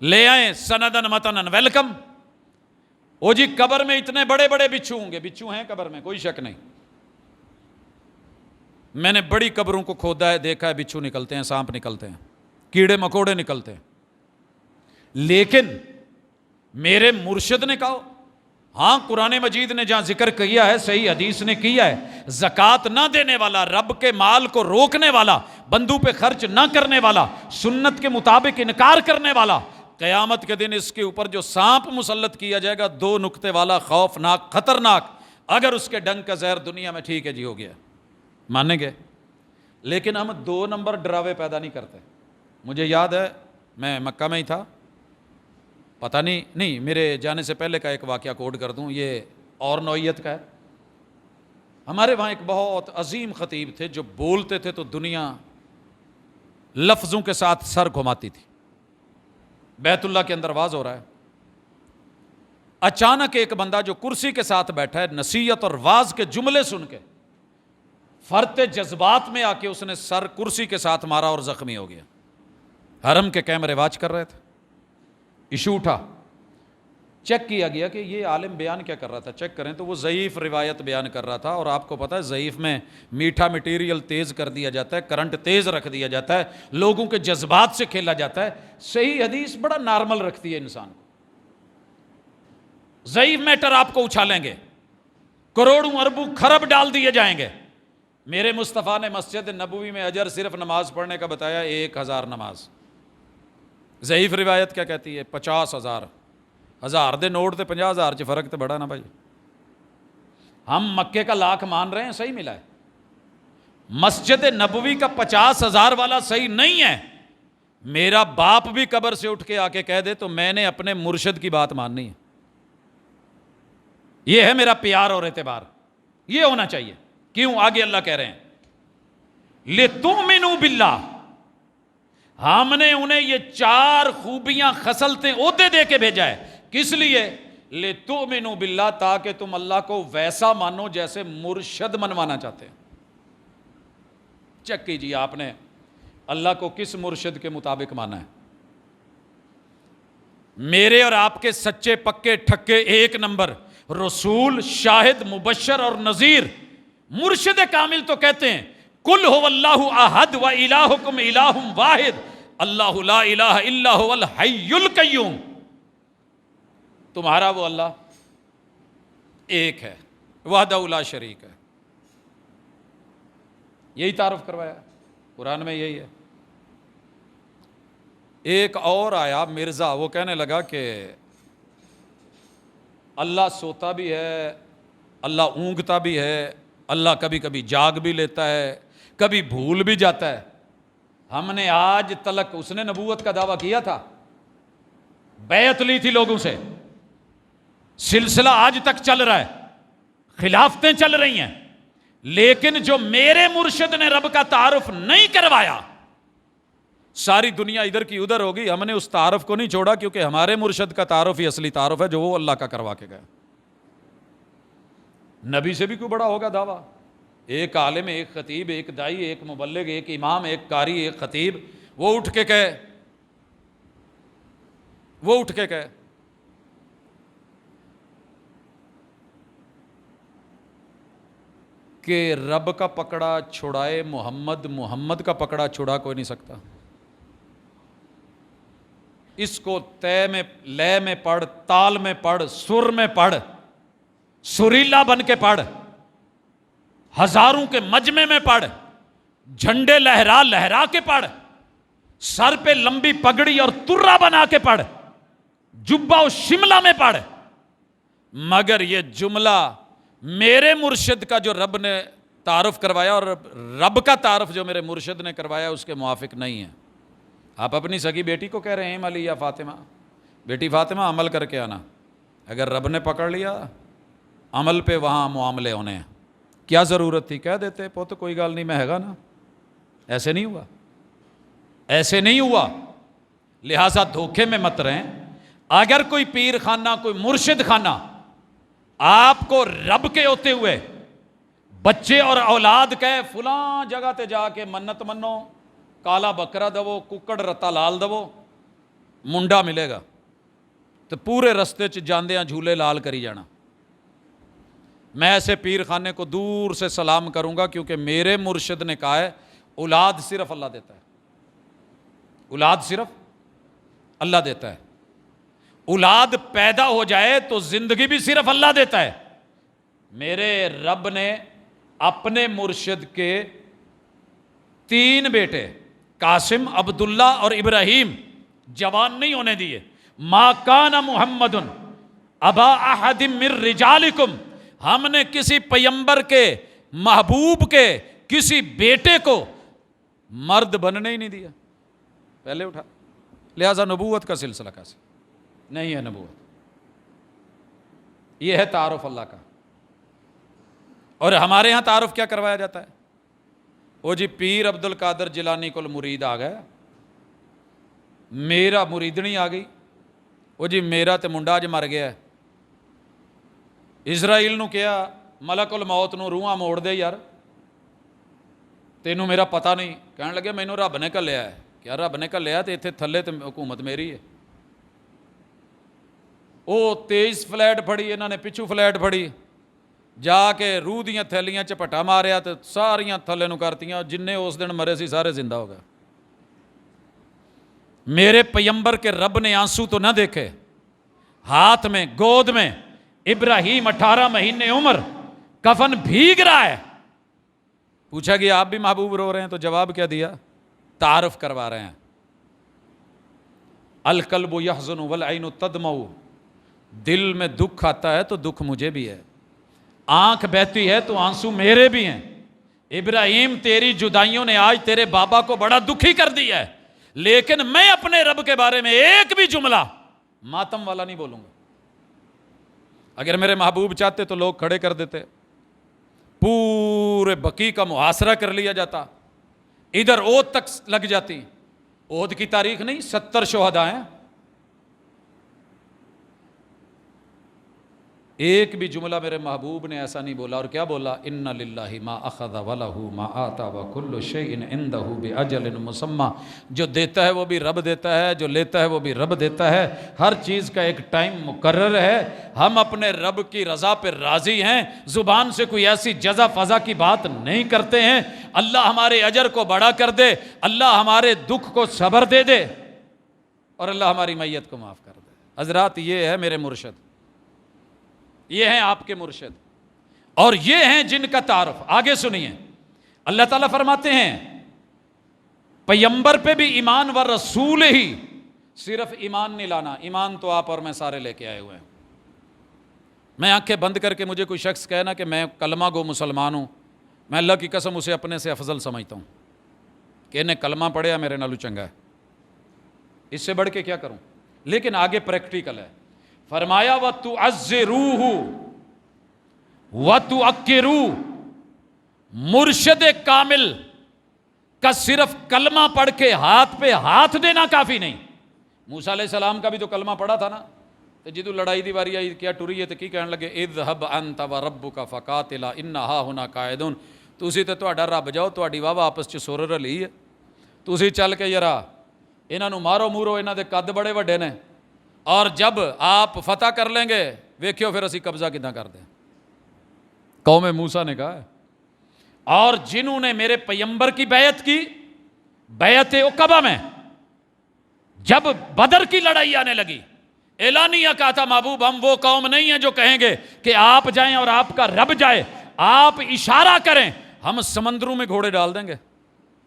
ले आए सनदन मतन वेलकम। ओ जी कब्र में इतने बड़े बड़े बिच्छू होंगे, बिच्छू हैं कब्र में, कोई शक नहीं। मैंने बड़ी कब्रों को खोदा है, देखा है, बिच्छू निकलते हैं, सांप निकलते हैं, कीड़े मकोड़े निकलते हैं। लेकिन मेरे मुर्शिद ने कहा, हाँ कुरान मजीद ने जहां जिक्र किया है, सही हदीस ने किया है, ज़कात ना देने वाला, रब के माल को रोकने वाला, बंदू पे खर्च ना करने वाला, सुन्नत के मुताबिक इनकार करने वाला, क़यामत के दिन इसके ऊपर जो सांप मुसल्लत किया जाएगा, दो नुक्ते वाला, खौफनाक, खतरनाक, अगर उसके डंक का जहर दुनिया में, ठीक है जी हो गया, मानेंगे। लेकिन हम दो नंबर डरावे पैदा नहीं करते। मुझे याद है मैं मक्का में ही था, पता नहीं मेरे जाने से पहले का एक वाक़या कोड कर दूं, ये और नौइयत का है। हमारे वहाँ एक बहुत अजीम ख़तीब थे जो बोलते थे तो दुनिया लफ्ज़ों के साथ सर घुमाती थी। बैतुल्लाह के अंदर वाज हो रहा है, अचानक एक बंदा जो कुर्सी के साथ बैठा है, नसीहत और वाज के जुमले सुन के फरते जज्बात में आके उसने सर कुर्सी के साथ मारा और ज़ख्मी हो गया। हरम के कैमरे वाच कर रहे थे, इशू उठा, चेक किया गया कि ये आलिम बयान क्या कर रहा था। चेक करें तो वो ज़ईफ़ रिवायत बयान कर रहा था। और आपको पता है ज़ईफ़ में मीठा मटीरियल तेज़ कर दिया जाता है, करंट तेज़ रख दिया जाता है, लोगों के जज्बात से खेला जाता है। सही हदीस बड़ा नॉर्मल रखती है इंसान को। ज़ईफ़ मैटर आपको उछालेंगे, करोड़ों अरबों खरब डाल दिए जाएंगे। मेरे मुस्तफ़ा ने मस्जिद नबवी में अजर सिर्फ नमाज पढ़ने का बताया 1000 नमाज। ज़ईफ़ रिवायत क्या कहती है? 50,000। हज़ार दे नोट तो 50,000 च फ़र्क तो बड़ा ना भाई। हम मक्के का लाख मान रहे हैं, सही मिला है। मस्जिद नबवी का 50,000 वाला सही नहीं है। मेरा बाप भी कब्र से उठ के आके कह दे तो मैंने अपने मुर्शिद की बात माननी है। यह है मेरा प्यार और एतबार, ये होना चाहिए। क्यों? आगे अल्लाह कह रहे हैं ले तुमिनु बिल्लाह, हमने उन्हें ये 4 खूबियां, खसलतें, ओहदे दे के भेजा है। किस लिए? ले तुमिनु बिल्लाह, ताकि तुम अल्लाह को वैसा मानो जैसे मुर्शद मनवाना चाहते हैं। चेक कीजिए आपने अल्लाह को किस मुर्शद के मुताबिक माना है। मेरे और आपके सच्चे पक्के ठक्के एक नंबर रसूल, शाहिद, मुबश्शर और नजीर। मुर्शिद कामिल तो कहते हैं कुल हुवल्लाहु अहद व इलाहुकुम इलाहुम वाहिद अल्लाहु ला इलाहा इल्ला हुवल हय्युल कय्यूम। तुम्हारा वो अल्लाह एक है, वहदहु ला शरीक है। यही तारुफ करवाया कुरान में, यही है। एक और आया मिर्जा, वो कहने लगा कि अल्लाह सोता भी है, अल्लाह ऊँघता भी है, अल्लाह कभी कभी जाग भी लेता है, कभी भूल भी जाता है। हमने आज तलक, उसने नबूवत का दावा किया था, बैत ली थी लोगों से, सिलसिला आज तक चल रहा है, खिलाफतें चल रही हैं, लेकिन जो मेरे मुर्शिद ने रब का तारुफ नहीं करवाया, सारी दुनिया इधर की उधर होगी। हमने उस तारुफ को नहीं छोड़ा, क्योंकि हमारे मुर्शिद का तारुफ ही असली तारुफ है, जो वो अल्लाह का करवा के गया। नबी से भी कोई बड़ा होगा दावा। एक आलिम, एक खतीब, एक दाई, एक मुबल्लिग, एक इमाम, एक कारी, एक खतीब, वो उठ के कहे कि रब का पकड़ा छुड़ाए मोहम्मद, मोहम्मद का पकड़ा छुड़ा कोई नहीं सकता। इसको तय में, लय में पढ़, ताल में पढ़, सुर में पढ़, सुरीला बन के पढ़, हजारों के मजमे में पढ़, झंडे लहरा लहरा के पढ़, सर पे लंबी पगड़ी और तुर्रा बना के पढ़, जुब्बा और शिमला में पढ़, मगर ये जुमला मेरे मुर्शिद का जो रब ने तारुफ करवाया और रब का तारुफ जो मेरे मुर्शिद ने करवाया उसके मुआफिक नहीं है। आप अपनी सगी बेटी को कह रहे हैं अली या फातिमा, बेटी फातिमा अमल करके आना, अगर रब ने पकड़ लिया अमल पे वहाँ मामले होने हैं, क्या ज़रूरत थी? कह देते पुत कोई गल नहीं, मैं हैगा ना। ऐसे नहीं हुआ, ऐसे नहीं हुआ। लिहाजा धोखे में मत रहें। अगर कोई पीर खाना, कोई मुर्शिद खाना आपको रब के होते हुए बच्चे और औलाद कहे फलां जगह ते जाके मन्नत मनो, काला बकरा दवो, कुकड़ रत्ता लाल दवो, मुंडा मिलेगा, तो पूरे रस्ते च जांदे झूले लाल करी जाना। मैं ऐसे पीर खाने को दूर से सलाम करूंगा, क्योंकि मेरे मुर्शिद ने कहा है औलाद सिर्फ अल्लाह देता है, औलाद सिर्फ अल्लाह देता है। औलाद पैदा हो जाए तो जिंदगी भी सिर्फ अल्लाह देता है। मेरे रब ने अपने मुर्शिद के 3 बेटे कासिम, अब्दुल्ला और इब्राहिम जवान नहीं होने दिए। मा काना मुहम्मदुन अबा अहदिम मिर रिजालिकुम, हमने किसी पैगंबर के, महबूब के किसी बेटे को मर्द बनने ही नहीं दिया। पहले उठा, लिहाजा नबूवत का सिलसिला कैसे नहीं है? नबूवत यह है तारुफ अल्लाह का। और हमारे यहां तारुफ क्या करवाया जाता है? वो जी पीर अब्दुल कादर जिलानी को मुरीद आ गया, मेरा मुरीदनी आ गई, वो जी मेरा तो मुंडा अज मर गया। इजराइल नूं कहा मलकुल मौत नूं रूहां मोड़ दे यार, तेनू मेरा पता नहीं। कहने लगे मैनू रब ने घल्लिया है। क्या रब ने घल्लिया? तो इत्थे थल्ले तो हुकूमत मेरी है। वो तेज फ्लैट फड़ी, इन्होंने पिछू फ्लैट फड़ी, जाके रूह दियां थैलियां झपटा मारिया तो सारियां थल्ले नूं करतियां। जिन्ने उस दिन मरे सी सारे जिंदा हो गए। मेरे पैगंबर के रब ने आंसू तो ना देखे, हाथ में गोद में इब्राहिम 18 महीने उम्र, कफन भीग रहा है। पूछा कि आप भी महबूब रो रहे हैं? तो जवाब क्या दिया? तारुफ करवा रहे हैं। अल कल्बु यहज़नु वल ऐनु तदमऊ, दिल में दुख आता है तो दुख मुझे भी है, आंख बहती है तो आंसू मेरे भी हैं। इब्राहिम तेरी जुदाइयों ने आज तेरे बाबा को बड़ा दुखी कर दिया है, लेकिन मैं अपने रब के बारे में एक भी जुमला मातम वाला नहीं बोलूंगा। अगर मेरे महबूब चाहते तो लोग खड़े कर देते, पूरे बकी का मुहासरा कर लिया जाता, इधर ओहद तक लग जाती। ओहद की तारीख नहीं, 70 शुहदा हैं। एक भी जुमला मेरे महबूब ने ऐसा नहीं बोला। और क्या बोला? इन्ना लिल्लाहि मा अखज़ व लहू मा आता व कुल्लु शैइन इंदहू बिअजलिन मुसम्मा। जो देता है वो भी रब देता है, जो लेता है वो भी रब देता है। हर चीज़ का एक टाइम मुकर्रर है। हम अपने रब की रज़ा पर राज़ी हैं, ज़ुबान से कोई ऐसी जज़ा फ़ज़ा की बात नहीं करते हैं। अल्लाह हमारे अजर को बड़ा कर दे, अल्लाह हमारे दुख को सब्र दे दे, और अल्लाह हमारी मैयत को माफ़ कर दे। हज़रात, ये है मेरे मुर्शद, ये हैं आपके मुर्शिद, और ये हैं जिनका तारुफ। आगे सुनिए, अल्लाह ताला फरमाते हैं पैगंबर पे भी ईमान व रसूल ही। सिर्फ ईमान नहीं लाना, ईमान तो आप और मैं सारे लेके आए हुए हैं। मैं आंखें बंद करके मुझे कोई शख्स कहना कि मैं कलमा गो मुसलमान हूं, मैं अल्लाह की कसम उसे अपने से अफजल समझता हूं कि इन्हें कलमा पढ़िया मेरे नालू चंगा है, इससे बढ़ के क्या करूं। लेकिन आगे प्रैक्टिकल है। फरमाया व तु अज़्ज़िरूहु व तु अक्किरू। मुर्शिद कामिल का सिर्फ कलमा पढ़ के हाथ पे हाथ देना काफी नहीं। मूसा अलैहिस्सलाम का भी तो कलमा पढ़ा था ना। तो जिदू लड़ाई दी वारी आई क्या टुरी है तो की कहने लगे इज़हब अंत व रब्बुका फ़कातिला इन्ना हाहुना कायदुन। तुसी तो तुहाडा रब जाओ, तुहाडी वाह आपस च सुर रली है, तुसी चल के जरा इन्हों मारो मूरो, इन्हों के कद बड़े वड्डे ने, और जब आप फतह कर लेंगे वेख्यो फिर असी कब्जा कितना कर दें। कौम मूसा ने कहा है। और जिन्होंने मेरे पैगंबर की बैयत की, बैयत उकबा में जब बदर की लड़ाई आने लगी, एलानिया कहा था महबूब हम वो कौम नहीं है जो कहेंगे कि आप जाएं और आपका रब जाए, आप इशारा करें हम समंदरों में घोड़े डाल देंगे।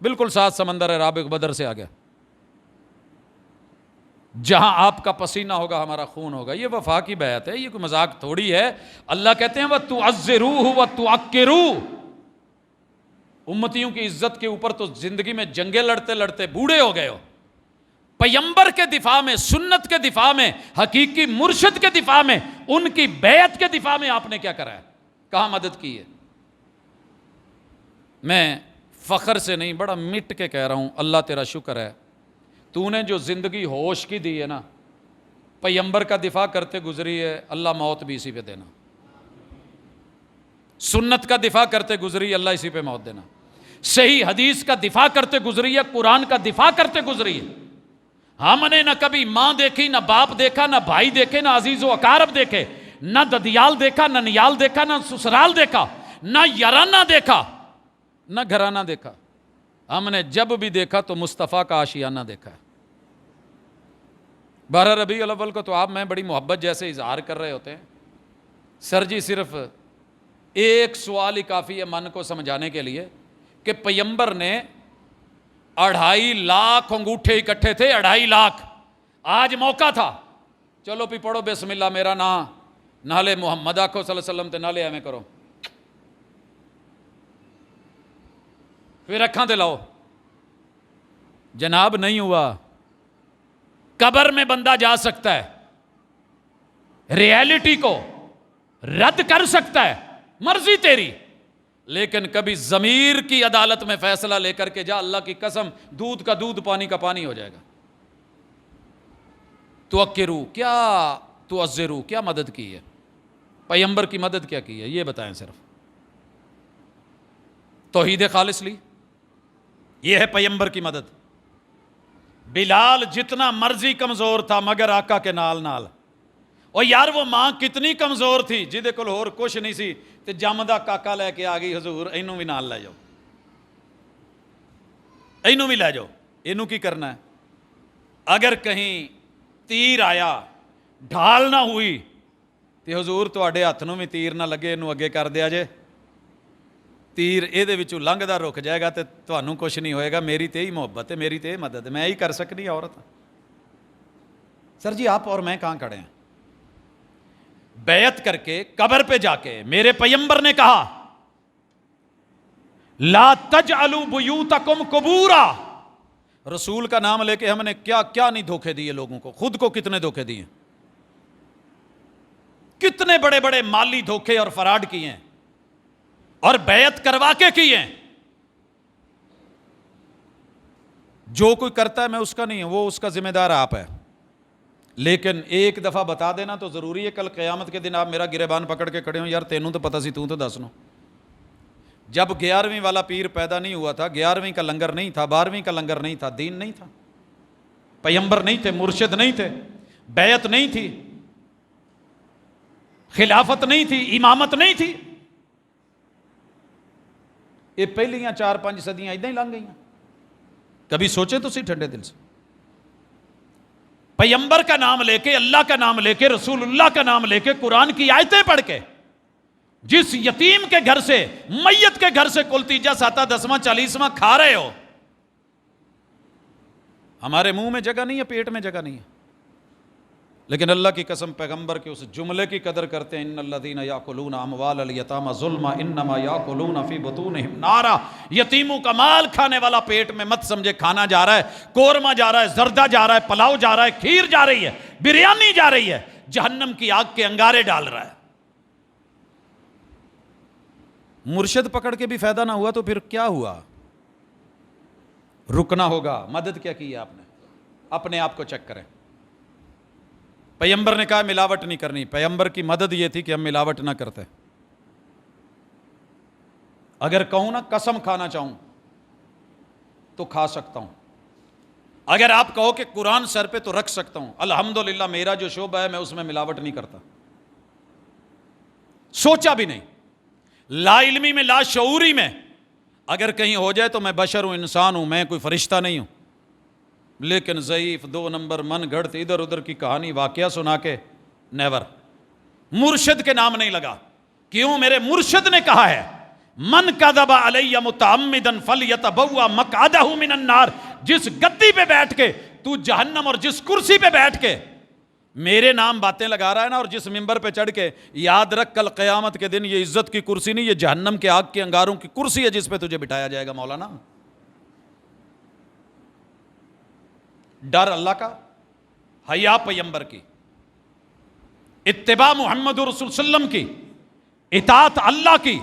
बिल्कुल साथ समंदर है, राबिक बदर से आ गया। जहां आपका पसीना होगा हमारा खून होगा। ये वफा की बैत है, ये कोई मजाक थोड़ी है। अल्लाह कहते हैं वह तु अज़्ज़िरूहु व तु अक्किरू। उम्मतियों की इज्जत के ऊपर तो जिंदगी में जंगे लड़ते लड़ते बूढ़े हो गए हो। पैगंबर के दिफा में, सुन्नत के दिफा में, हकीकी मुर्शिद के दिफा में, उनकी बैत के दिफा में आपने क्या करा है, कहां मदद की है। मैं फख्र से नहीं, बड़ा मिट के कह रहा हूं, अल्लाह तेरा शुक्र है तूने जो जिंदगी होश की दी है ना, पैगंबर का दिफा करते गुजरी है, अल्लाह मौत भी इसी पे देना। सुन्नत का दिफा करते गुजरी, अल्लाह इसी पे मौत देना। सही हदीस का दिफा करते गुजरी है, कुरान का दिफा करते गुजरी है। हमने ना कभी मां देखी, ना बाप देखा, ना भाई देखे, ना अजीजो अकारब देखे, ना ददियाल देखा, ना नियाल देखा, ना ससुराल देखा, ना याराना देखा, ना घराना देखा। हमने जब भी देखा तो मुस्तफ़ा का आशियाना देखा है। 12 रबीउल अव्वल को तो आप मैं बड़ी मोहब्बत जैसे इजहार कर रहे होते हैं। सर जी सिर्फ एक सवाल ही काफ़ी है मन को समझाने के लिए कि पैगंबर ने 2.5 लाख अंगूठे इकट्ठे थे, 2.5 लाख। आज मौका था, चलो भी पढ़ो बिस्मिल्लाह मेरा ना, नाले मुहम्मद आखो सल्लल्लाहु अलैहि वसल्लम ते नाले एवें करो, फिर अखां ते लाओ। जनाब नहीं हुआ। कब्र में बंदा जा सकता है, रियलिटी को रद्द कर सकता है, मर्जी तेरी, लेकिन कभी जमीर की अदालत में फैसला लेकर के जा, अल्लाह की कसम दूध का दूध पानी का पानी हो जाएगा। तो अक्किरू क्या, तो अज़्ज़िरू क्या मदद की है, पैगंबर की मदद क्या की है, ये बताएं सिर्फ। तौहीद खालिस ली, ये है पैगंबर की मदद। बिलाल जितना मर्जी कमजोर था मगर आका के नाल नाल। और यार वो मां कितनी कमजोर थी, जिदे कोल होर कुछ नहीं सी ते जमदा काका लैके आ गई, हजूर इनू भी नाल लै जाओ, इनू भी लै जाओ। इनू की करना है, अगर कहीं तीर आया ढाल ना हुई तो हजूर तुहाडे हत्थ नूं भी तीर ना लगे, इनू अगे कर दिया जे, तीर ਇਹਦੇ ਵਿੱਚੋਂ ਲੰਘਦਾ रुक जाएगा तो ਤੁਹਾਨੂੰ कुछ नहीं होएगा। मेरी तो यही मोहब्बत है, मेरी तो यही मदद है, मैं ही कर सकनी औरत। सर जी आप और मैं कहाँ खड़े हैं। बैत करके कब्र पे जाके मेरे पैगंबर ने कहा ला तजअलू बुयूतकुम कुबूरा। रसूल का नाम लेके हमने क्या क्या नहीं धोखे दिए लोगों को, खुद को कितने धोखे दिए, कितने बड़े बड़े माली धोखे और फराड किए हैं, और बैत करवा के किए। जो कोई करता है मैं उसका नहीं हूं, वो उसका जिम्मेदार आप है। लेकिन एक दफ़ा बता देना तो ज़रूरी है कल क़यामत के दिन आप मेरा गिरेबान पकड़ के खड़े हो, यार तेनू तो पता सी, तू तो दस नो। जब 11वीं वाला पीर पैदा नहीं हुआ था, 11वीं का लंगर नहीं था, 12वीं का लंगर नहीं था, दीन नहीं था, पैगंबर नहीं थे, मुर्शिद नहीं थे, बैयत नहीं थी, खिलाफत नहीं थी, इमामत नहीं थी। ये पहलियां 4-5 सदियां इदां ही लंघ गई। कभी सोचे तो सी ठंडे दिल से, पैगंबर का नाम लेके, अल्लाह का नाम लेके, रसूलुल्लाह का नाम लेके, कुरान की आयतें पढ़ के जिस यतीम के घर से, मैयत के घर से कुल तीजा साता 10वां 40वां खा रहे हो, हमारे मुंह में जगह नहीं है, पेट में जगह नहीं है। लेकिन अल्लाह की कसम पैगंबर के उस जुमले की कदर करते हैं, इन्नल्लज़ीना याकुलूना अमवालल यतामा ज़ुल्मा इन्नमा याकुलूना फी बुतूनिहिम नारा। यतीमों का माल खाने वाला पेट में मत समझे खाना जा रहा है, कोरमा जा रहा है, जर्दा जा रहा है, पुलाव जा रहा है, खीर जा रही है, बिरयानी जा रही है, जहन्नम की आग के अंगारे डाल रहा है। मुर्शिद पकड़ के भी फायदा ना हुआ तो फिर क्या हुआ? रुकना होगा। मदद क्या की है आपने? अपने आप को चेक करें। पैगंबर ने कहा मिलावट नहीं करनी, पैगंबर की मदद यह थी कि हम मिलावट ना करते। अगर कहूं ना कसम खाना चाहूं तो खा सकता हूं, अगर आप कहो कि कुरान सर पे तो रख सकता हूं। अल्हम्दुलिल्लाह मेरा जो शोबा है मैं उसमें मिलावट नहीं करता, सोचा भी नहीं। लाइल्मी में, लाशऊरी में अगर कहीं हो जाए तो मैं बशर हूं, इंसान हूं, मैं कोई फरिश्ता नहीं हूं। लेकिन ज़ईफ़ 2 नंबर मन घड़त इधर उधर की कहानी वाकया सुना के नेवर। मुर्शिद के नाम नहीं लगा। क्यों? मेरे मुर्शिद ने कहा है मन कज़बा अलैया मुतअम्मिदन फलयतबव्वा मक़अदहु मिनन नार। जिस गद्दी पे बैठ के तू जहन्नम, और जिस कुर्सी पे बैठ के मेरे नाम बातें लगा रहा है ना, और जिस मिंबर पे चढ़ के, याद रख कल क़यामत के दिन ये इज्जत की कुर्सी नहीं, ये जहन्नम के आग के अंगारों की कुर्सी है जिस पे तुझे बिठाया जाएगा। मौलाना, डर अल्लाह का, हया पैगंबर की, इत्तिबा मोहम्मद रसूल सल्लम की, इताअत अल्लाह की।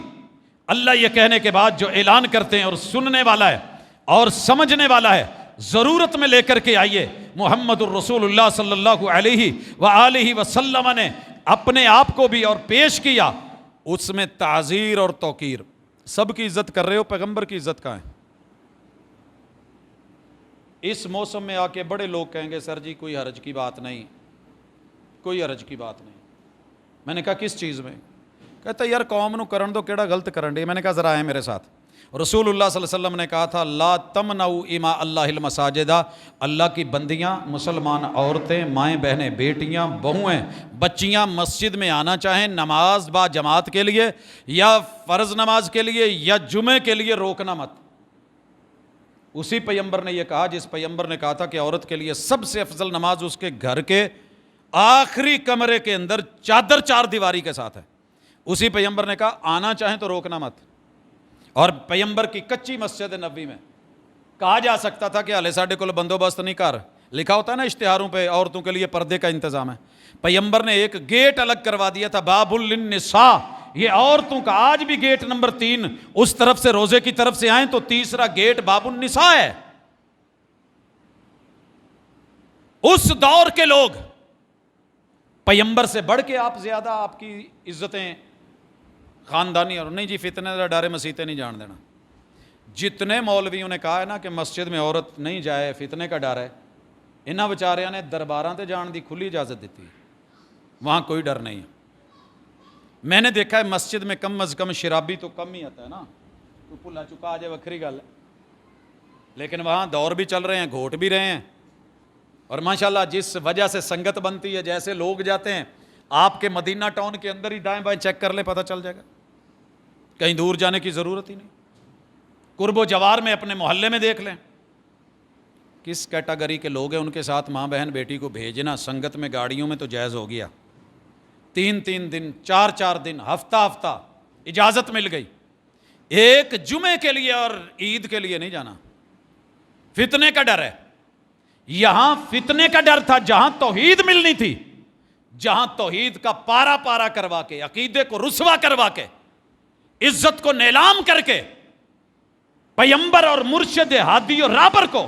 अल्लाह ये कहने के बाद जो ऐलान करते हैं, और सुनने वाला है और समझने वाला है, जरूरत में लेकर के आइए। मोहम्मद रसूलुल्लाह सल्लल्लाहु अलैहि व आलिहि वसल्लम ने अपने आप को भी और पेश किया, उसमें ताज़ीर और तौकीर। सबकी इज्जत कर रहे हो, पैगंबर की इज्जत कहाँ है? इस मौसम में आके बड़े लोग कहेंगे सर जी कोई हरज की बात नहीं, कोई हरज की बात नहीं। मैंने कहा किस चीज़ में? कहता यार कौम नू करन दो, केड़ा गलत करन दे। मैंने कहा ज़रा आए मेरे साथ। रसूलुल्लाह सल्लल्लाहु अलैहि वसल्लम ने कहा था ला तमनऊ इमा अल्लाहिल मसाजिदा। अल्लाह की बंदियाँ, मुसलमान औरतें, माएँ बहनें, बेटियाँ, बहुएँ, बच्चियाँ मस्जिद में आना चाहें नमाज बा जमात के लिए या फ़र्ज़ नमाज के लिए या जुमे के लिए, रोकना मत। उसी पैगंबर ने यह कहा जिस पैगंबर ने कहा था कि औरत के लिए सबसे अफजल नमाज उसके घर के आखिरी कमरे के अंदर चादर 4 दीवारी के साथ है। उसी पैगंबर ने कहा आना चाहें तो रोकना मत। और पैगंबर की कच्ची मस्जिद नबी में कहा जा सकता था कि हाले साडे कोल बंदोबस्त नहीं कर, लिखा होता है ना इश्तिहारों पे औरतों के लिए पर्दे का इंतजाम है। पैगंबर ने एक गेट अलग करवा दिया था, बाबुल लिन्निसा। ये औरतों का आज भी गेट नंबर 3 उस तरफ से रोजे की तरफ से आए तो तीसरा गेट बाबुल निसा है। उस दौर के लोग पैगंबर से बढ़ के आप ज्यादा आपकी इज्जतें खानदानी, और नहीं जी फितने का डर है मसीते नहीं जान देना। जितने मौलवियों ने कहा है ना कि मस्जिद में औरत नहीं जाए फितने का डर है, इन्होंने बेचारियां ने दरबारां ते जाने की खुली इजाजत दी है, वहां कोई डर नहीं है। मैंने देखा है मस्जिद में कम अज़ कम शराबी तो कम ही आता है ना, कोई भुला चुका आ जाए वक्री गल है, लेकिन वहाँ दौर भी चल रहे हैं, घोट भी रहे हैं। और माशाल्लाह जिस वजह से संगत बनती है, जैसे लोग जाते हैं, आपके मदीना टाउन के अंदर ही दाएं बाएं चेक कर ले, पता चल जाएगा, कहीं दूर जाने की ज़रूरत ही नहीं। कुर्बो जवार में अपने मोहल्ले में देख लें किस कैटेगरी के लोग हैं, उनके साथ माँ बहन बेटी को भेजना संगत में गाड़ियों में तो जायज़ हो गया। 3-3 दिन, 4-4 दिन, हफ्ता हफ्ता इजाज़त मिल गई। एक जुमे के लिए और ईद के लिए नहीं जाना। फितने का डर है। यहां फितने का डर था जहां तौहीद मिलनी थी, जहां तौहीद का पारा पारा करवा के, अकीदे को रुसवा करवा के, इज्जत को नीलाम करके पैगंबर और मुर्शिद हादी और राबर को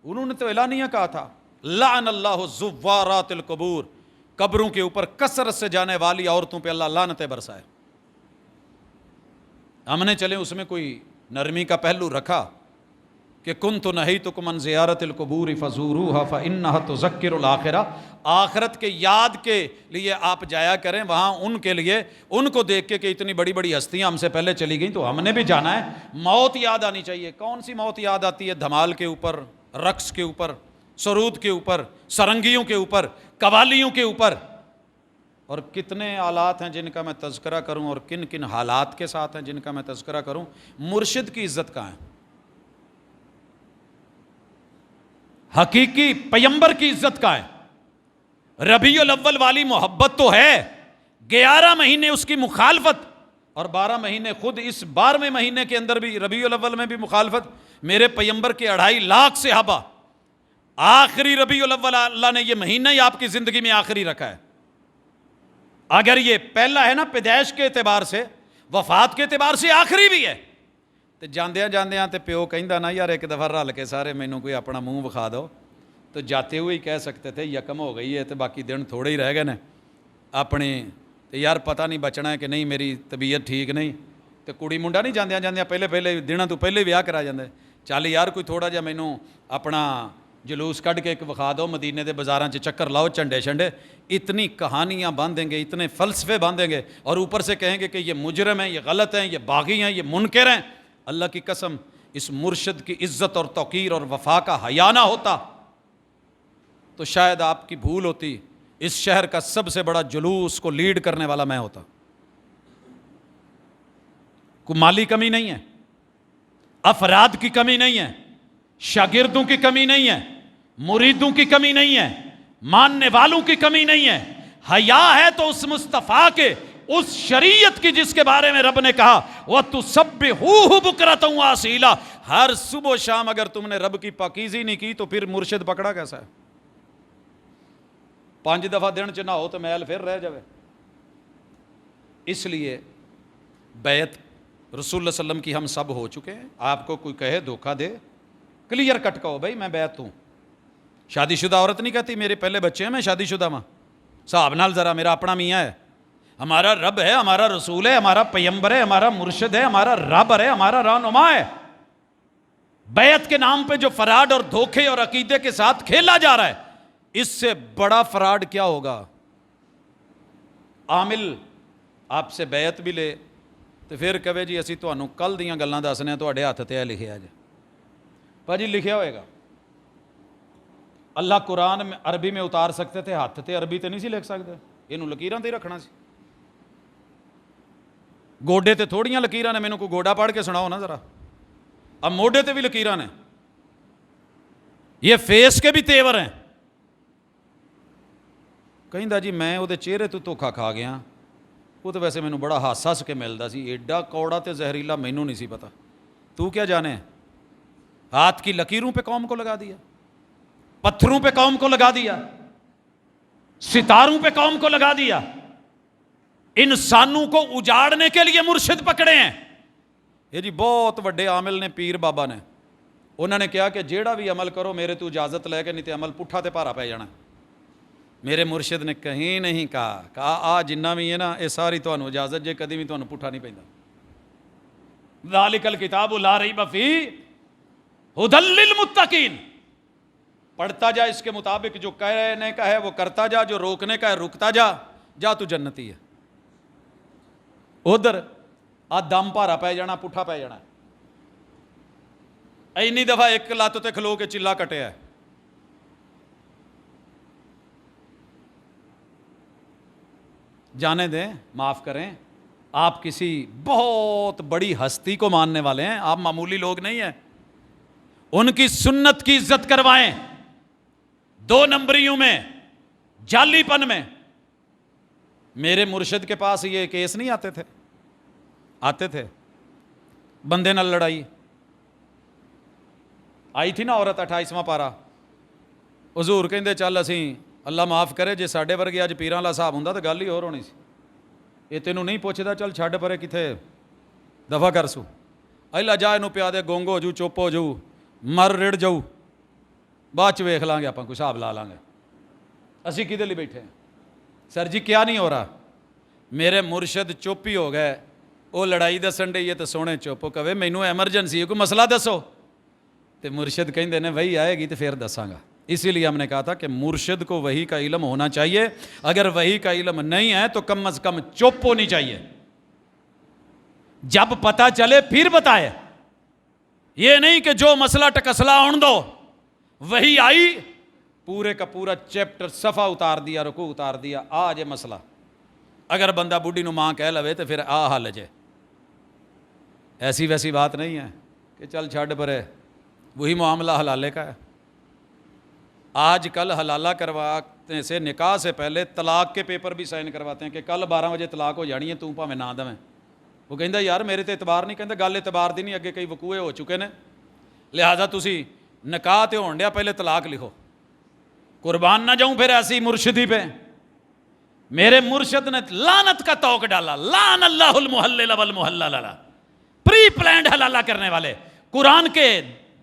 उन्होंने तो एलानिया कहा था, लान अल्लाह ज़ुव्वारातिल क़ुबूर, कब्रों के ऊपर कसरत से जाने वाली औरतों पे अल्लाह लानतें बरसाए। हमने चले उसमें कोई नरमी का पहलू रखा कि कुन्तु नहीतुकुम अन ज़ियारतिल क़ुबूर फ़ज़ूरूहा फ़इन्नहा तुज़क्किरुल आखिरा, आखिरत के याद के लिए आप जाया करें वहाँ, उनके लिए, उनको देख के कि इतनी बड़ी बड़ी हस्तियाँ हमसे पहले चली गई तो हमने भी जाना है। मौत याद आनी चाहिए। कौन सी मौत याद आती है? धमाल के ऊपर, रक्स के ऊपर, सरूद के ऊपर, सरंगियों के ऊपर, कवालियों के ऊपर। और कितने आलात हैं जिनका मैं तज़किरा करूं और किन किन हालात के साथ हैं जिनका मैं तज़किरा करूं। मुर्शिद की इज्जत कहाँ है? हकीकी पैगंबर की इज्जत कहाँ है? रबीउल अव्वल वाली मोहब्बत तो है, 11 महीने उसकी मुखालफत और 12 महीने खुद इस 12वें महीने के अंदर भी रबीउल अव्वल में भी मुखालफत। मेरे पैगंबर के 2.5 लाख सहाबा, आखिरी रबीउल अव्वल अल्लाह ने ये महीना ही आपकी जिंदगी में आखिरी रखा है। अगर ये पहला है ना पैदाइश के एतबार से, वफात के एतबार से आखिरी भी है। तो जांदियां जांदियां तो प्यो कहता ना यार एक दफ़ा रल के सारे मैनू कोई अपना मुंह विखा दो, तो जाते हुए ही कह सकते थे यकम हो गई है तो बाकी दिन थोड़े ही रह गए ने अपने, तो यार पता नहीं बचना है कि नहीं, मेरी तबीयत ठीक नहीं। तो कुड़ी मुंडा नहीं जांदियां जांदियां पहले दिनों तो पहले विआह करा जाता है। चल यार कोई थोड़ा जिहा मैनू अपना जुलूस कढ़ के एक विखा दो, मदीने के बाज़ारां च चक्कर लाओ, झंडे शंडे। इतनी कहानियाँ बांधेंगे, इतने फ़लसफ़े बांधेंगे और ऊपर से कहेंगे कि ये मुजरम हैं, ये गलत हैं, ये बागी हैं, ये मुनकर हैं। अल्लाह की कसम, इस मुर्शिद की इज़्ज़त और तौक़ीर और वफ़ा का हया ना होता तो शायद आपकी भूल होती, इस शहर का सबसे बड़ा जुलूस को लीड करने वाला मैं होता। कोई माली कमी नहीं है, अफराद की कमी नहीं है, शागिर्दों की कमी नहीं है, मुरीदों की कमी नहीं है, मानने वालों की कमी नहीं है। हया है तो उस मुस्तफ़ा के, उस शरीयत की जिसके बारे में रब ने कहा वह तुसब्बिहूहु बुकरतन व असीला, हर सुबह शाम अगर तुमने रब की पाकीज़ी नहीं की तो फिर मुर्शिद पकड़ा कैसा है? 5 दफ़ा दिन च नहाओ तो मैल फिर रह जाए। इसलिए बैत रसूल सल्लम की हम सब हो चुके हैं। आपको कोई कहे धोखा दे, क्लियर कट कहो भाई मैं बैत हूँ। शादीशुदा औरत नहीं कहती मेरे पहले बच्चे हैं मैं शादीशुदा माँ, साहब नाल ज़रा मेरा अपना मियाँ है, हमारा रब है, हमारा रसूल है, हमारा पैगंबर है, हमारा मुर्शिद है, हमारा रब है, हमारा रहनुमा है। बैत के नाम पे जो फराड और धोखे और अकीदे के साथ खेला जा रहा है, इससे बड़ा फराड क्या होगा? आमिल आपसे बैत भी ले तो फिर कहे जी असी तुहानू कल दियां गल्लां दसने तुहाडे हत्थ ते लिखिया जे। भाजी लिखिया होएगा, अल्लाह कुरान में अरबी में उतार सकते थे, हत्थ ते अरबी ते नहीं सी लिख सकते, इनू लकीरां ते ही रखना सी। गोडे ते थोड़ियां लकीरां ने, मैनू कोई गोडा पढ़ के सुनाओ ना जरा। अब मोडे ते भी लकीरां ने, ये फेस के भी तेवर हैं। कहता जी मैं वो चेहरे तो धोखा खा गया, वो तो वैसे मैनू बड़ा हस हस के मिलता सी, एडा कौड़ा तो जहरीला मैनू नहीं सी पता। तू क्या जाने, हाथ की लकीरों पे कौम को लगा दिया, पत्थरों पे कौम को लगा दिया, सितारों पे कौम को लगा दिया। इंसानों को उजाड़ने के लिए मुर्शिद पकड़े हैं। ये जी बहुत बड़े आमिल ने, पीर बाबा ने, उन्होंने कहा कि जेड़ा भी अमल करो मेरे तो इजाजत लैके, नहीं तो अमल पुठा ते भारा पै जाना। मेरे मुर्शिद ने कहीं नहीं कहा आ जिन्ना भी है ना ये सारी तुहानू इजाजत जे, कभी भी तुहानू पुठा नहीं पैंदा। ज़ालिकल किताबु ला रैब फीह हुदल लिल मुत्तकीन, पढ़ता जा इसके मुताबिक, जो कहने का है वो करता जा, जो रोकने का है रुकता जा तू जन्नती है। उधर आ दम भारा पै जाना, पुठा पै जाना। इन्नी दफा एक लत्त ते खलो के चिल्ला कटिया है। जाने दें, माफ करें, आप किसी बहुत बड़ी हस्ती को मानने वाले हैं, आप मामूली लोग नहीं हैं। उनकी सुन्नत की इज्जत करवाएं। 2 नंबरियों में, जालीपन में। मेरे मुर्शिद के पास ये केस नहीं आते थे, आते थे बंदे नाल लड़ाई आई थी ना, औरत 28वां पारा, हुजूर कहंदे चल असी अल्लाह माफ़ करे जे साडे वर्गे अज पीरां वाला हिसाब हुंदा तो गल ही होर होनी सी। ये तेनू नहीं पुछदा, चल छड्ड परे किथे दफा कर सू, अला जा इनू पिया दे, गोंग हो जू, चुप हो जाऊ, मर रिड़ जाऊ। बाद च वेख लांगे, आपां कोई हिसाब ला लांगे, असी किहदे लई बैठे हैं। सर जी क्या नहीं हो रहा? मेरे मुर्शद चुप ही हो गए, वो लड़ाई दसन डई है तो सोहणे चुप कवे मैनू एमरजेंसी है, कोई मसला दसो। तो मुर्शद कहते हैं वही आएगी तो फिर दसांगा। इसीलिए हमने कहा था कि मुर्शद को वही का इल्म होना चाहिए, अगर वही का इल्म नहीं है तो कम अज कम चुप होनी चाहिए, जब पता चले फिर बताए। ये नहीं कि जो मसला टकसला उन दो, वही आई पूरे का पूरा चैप्टर सफ़ा उतार दिया, रुकू उतार दिया, आ जे मसला। अगर बंदा बुढ़ी नू मां कह लवे तो फिर आ हल जे। ऐसी वैसी बात नहीं है कि चल छड़ परे, वही मामला हलाले का है। आज कल हलाला करवाते से निकाह से पहले तलाक के पेपर भी साइन करवाते हैं कि कल 12 बजे तलाक हो जानी है, तू भावें ना देवें। वो कहता यार मेरे तो एतबार नहीं, कहता गल एतबार दी नहीं, अगे कई वकूए हो चुके हैं, लिहाजा तुसी निकाह तो होण दिया, पहले तलाक लिखो। कुर्बान ना जाऊं फिर ऐसी मुर्शदी पे। मेरे मुर्शद ने लानत का तौक डाला, लान अल्लाहुल मुहल्लिल वल मुहल्लल, प्री प्लान्ड हलाला करने वाले, कुरान के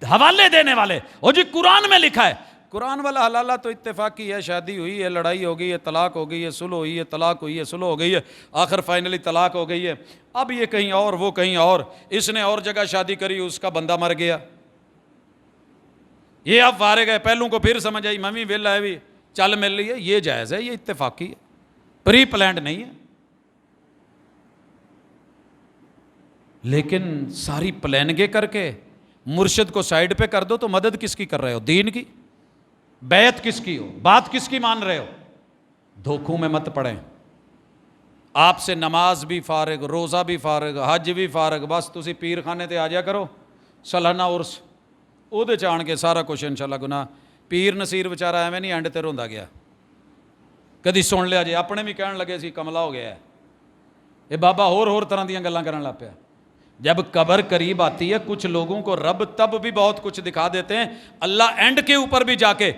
हवाले देने वाले। और जी कुरान में लिखा है, कुरान वाला हलाला तो इत्तेफाकी है, शादी हुई है, लड़ाई हो गई है, तलाक हो गई है, सुलह हुई है, तलाक हुई है, सुलह हो गई है, आखिर फाइनली तलाक हो गई है। अब ये कहीं और, वो कहीं और, इसने और जगह शादी करी, उसका बंदा मर गया, ये अब फारिग है, पहलू को फिर समझ आई मम्मी वेला है भी चल मिल रही है, ये जायज़ है, ये इत्तेफाकी है, प्री प्लान्ड नहीं है। लेकिन सारी प्लानगे करके मुर्शिद को साइड पे कर दो तो मदद किसकी कर रहे हो? दीन की। बैत किसकी हो? बात किसकी मान रहे हो? धोखों में मत पड़े। आपसे नमाज भी फारिग, रोज़ा भी फारिग, हज भी फारिग, बस तुसी पीर खाने ते आ जाया करो, सालाना उर्स ਉਹਦੇ ਚ ਆਣ के सारा कुछ इंशाअल्लाह गुनाह। पीर नसीर बेचारा एवं नहीं एंड ते रोंदा गया, कदी सुन लिया जे अपने भी कहन लगे सी कमला हो गया है, ये बाबा होर तरह दी गल्लां करन लग पिया। जब कब्र करीब आती है कुछ लोगों को रब तब भी बहुत कुछ दिखा देते हैं, अल्लाह एंड के ऊपर भी जाके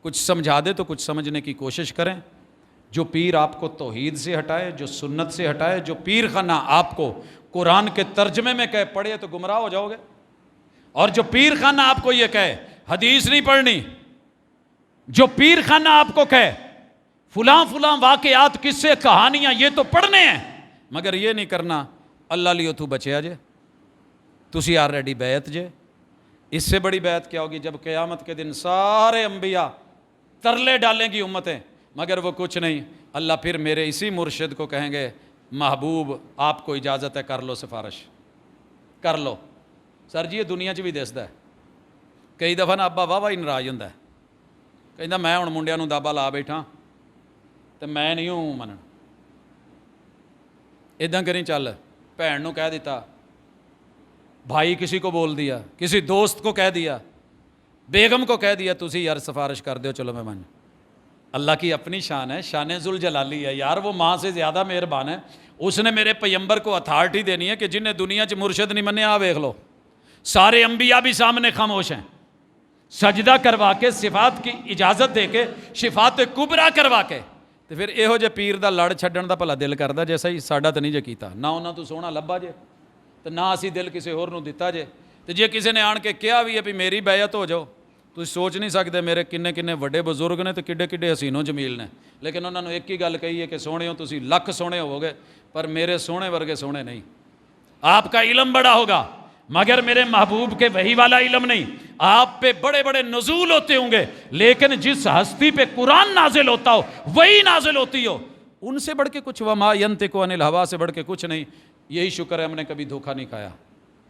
कुछ समझा दे तो कुछ समझने की कोशिश करें। जो पीर आपको तौहीद से हटाए, जो सुन्नत से हटाए, जो पीर खाना आपको कुरान के तर्जमे में कहे पढ़े तो गुमराह हो जाओगे, और जो पीर खाना आपको ये कहे हदीस नहीं पढ़नी, जो पीर खाना आपको कहे फुलां फुलां वाकयात किस्से कहानियां ये तो पढ़ने हैं, मगर ये नहीं करना अल्लाह लियो तू बचया जे, तुसी ऑलरेडी बैत जे। इससे बड़ी बैत क्या होगी जब क़यामत के दिन सारे अंबिया तरले डालेंगी उम्मतें, मगर वो कुछ नहीं, अल्लाह फिर मेरे इसी मुर्शिद को कहेंगे महबूब आपको इजाज़त है कर लो सिफारिश कर लो। सर जी ये दुनिया च भी दिसदा है, कई दफ़ा ना अब्बा वाह वाह ही नाराज़ होंदा है, कहता मैं हुण मुंडियां नूं दाबा ला बैठा तो मैं नहीं हूँ मनन, इदां करी चल, भैन नूं कह दिता, भाई किसी को बोल दिया, किसी दोस्त को कह दिया, बेगम को कह दिया, तुसी यार सिफारिश कर दो चलो मैं मान। अल्लाह की अपनी शान है, शान जुल जलाली है यार, वो माँ से ज़्यादा मेहरबान है, उसने मेरे पैगंबर को अथॉरिटी देनी है कि जिन्हें दुनिया च मुर्शिद नहीं मन्ने, आ वेख लो सारे अंबिया भी सामने खामोश हैं, सजदा करवा के सिफात की इजाज़त दे के शिफात कुबरा करवा के तो फिर यहो जे पीर दा लड़ छड्डण दा भला दिल करदा, जैसा ही साडा तो नहीं जे कीता, ना उन्हां तों सोहना लब्भा जे तो ना असी दिल किसी होर नूं दिता जे। तो जे किसी ने आण के कहा भी है भी मेरी बैयत हो जाओ, तुसीं सोच नहीं सकते मेरे किन्ने किन्ने वड्डे बजुर्ग ने तो किड्डे किड्डे हसीनो जमील ने, लेकिन उन्होंने एक ही गल कही है कि सोहणे हो तुसीं लख सोहणे होवोगे पर मेरे सोहणे वर्गे सोहणे नहीं। आपका इल्म बड़ा होगा मगर मेरे महबूब के वही वाला इल्म नहीं। आप पे बड़े बड़े नजूल होते होंगे लेकिन जिस हस्ती पे कुरान नाजिल होता हो वही नाजिल होती हो, उनसे बढ़ के कुछ, वमा यंतिकु अनिल हवा से बढ़ के कुछ नहीं। यही शुक्र है हमने कभी धोखा नहीं खाया,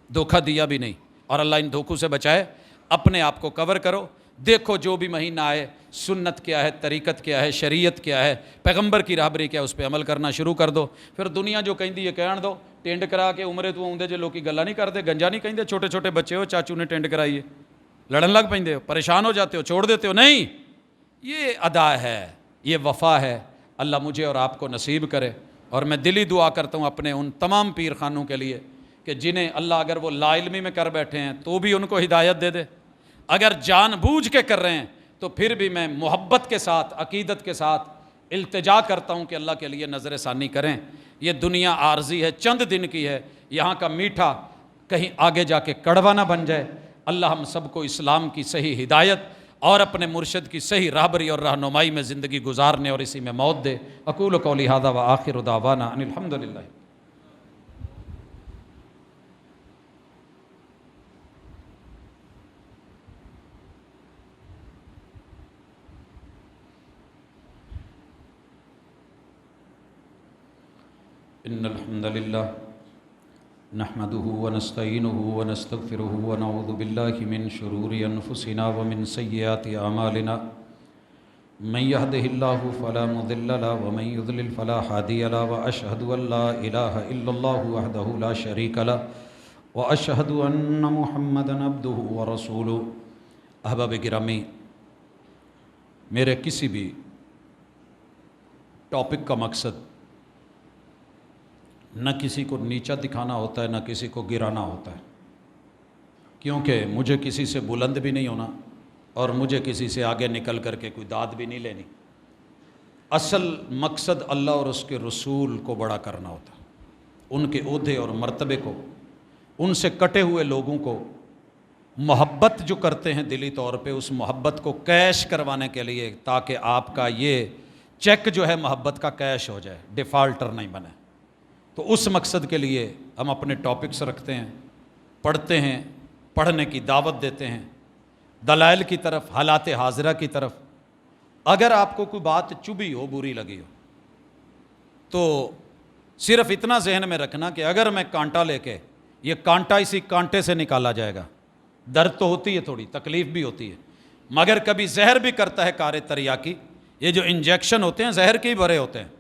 धोखा दिया भी नहीं, और अल्लाह इन धोखों से बचाए। अपने आप को कवर करो, देखो जो भी महीना आए सुन्नत क्या है, तरीक़त क्या है, शरीयत क्या है, पैगंबर की राहबरी क्या है, उस पर अमल करना शुरू कर दो। फिर दुनिया जो कहती है कहण दो, टेंड करा के उमरे तू आउंदे जो लोग गल्लां नहीं करते, गंजा नहीं कहते, छोटे छोटे बच्चे हो चाचू ने टेंड कराई है, लड़न लग पेंदे हो, परेशान हो जाते हो, छोड़ देते हो। नहीं, ये अदा है, ये वफ़ा है, अल्लाह मुझे और आपको नसीब करे। और मैं दिली दुआ करता हूँ अपने उन तमाम पीर खानों के लिए कि जिन्हें अल्लाह अगर वो लाइल्मी में कर बैठे हैं तो भी उनको हिदायत दे दे, अगर जानबूझ के कर रहे हैं तो फिर भी मैं मोहब्बत के साथ अकीदत के साथ इल्तिजा करता हूँ कि अल्लाह के लिए नज़र सानी करें। ये दुनिया आर्जी है, चंद दिन की है, यहाँ का मीठा कहीं आगे जाके कड़वा ना बन जाए। अल्लाह हम सबको इस्लाम की सही हिदायत और अपने मुर्शद की सही राहबरी और रहनुमाई में ज़िंदगी गुजारने और इसी में मौत दे। अकूल कौली हादा व आखिर दावाना अनिल हम्दुलिल्लाह। इन्नल हम्दुलिल्लाह नहमदुहु व नस्तईनुहु व नस्तगफिरुहु व नऊज़ु बिल्लाहि मिन शुरूरि अनफुसिना व मिन सय्यिआति अमालिना मन यहदिहिल्लाहु फला मुदिल्ल लहु व मन युद्लिल फला हादिय लहु व अशहदु अल्ला इलाहा इल्लल्लाहु वहदहु ला शरीक लहु व अशहदु अन्न मुहम्मदन अब्दुहु व रसूलुहु। अहबाब गिरामी, मेरे किसी भी टॉपिक का मकसद न किसी को नीचा दिखाना होता है, न किसी को गिराना होता है, क्योंकि मुझे किसी से बुलंद भी नहीं होना और मुझे किसी से आगे निकल करके कोई दाद भी नहीं लेनी। असल मकसद अल्लाह और उसके रसूल को बड़ा करना होता है, उनके ओहदे और मर्तबे को, उनसे कटे हुए लोगों को मोहब्बत जो करते हैं दिली तौर पे, उस मोहब्बत को कैश करवाने के लिए, ताकि आपका ये चेक जो है मोहब्बत का कैश हो जाए, डिफ़ाल्टर नहीं बने। तो उस मकसद के लिए हम अपने टॉपिक्स रखते हैं, पढ़ते हैं, पढ़ने की दावत देते हैं, दलाइल की तरफ, हालात हाजिरा की तरफ। अगर आपको कोई बात चुभी हो, बुरी लगी हो, तो सिर्फ इतना जहन में रखना कि अगर मैं कांटा लेके, ये कांटा इसी कांटे से निकाला जाएगा। दर्द तो होती है, थोड़ी तकलीफ़ भी होती है, मगर कभी जहर भी करता है कारे तरियाकी। ये जो इंजेक्शन होते हैं जहर के ही भरे होते हैं,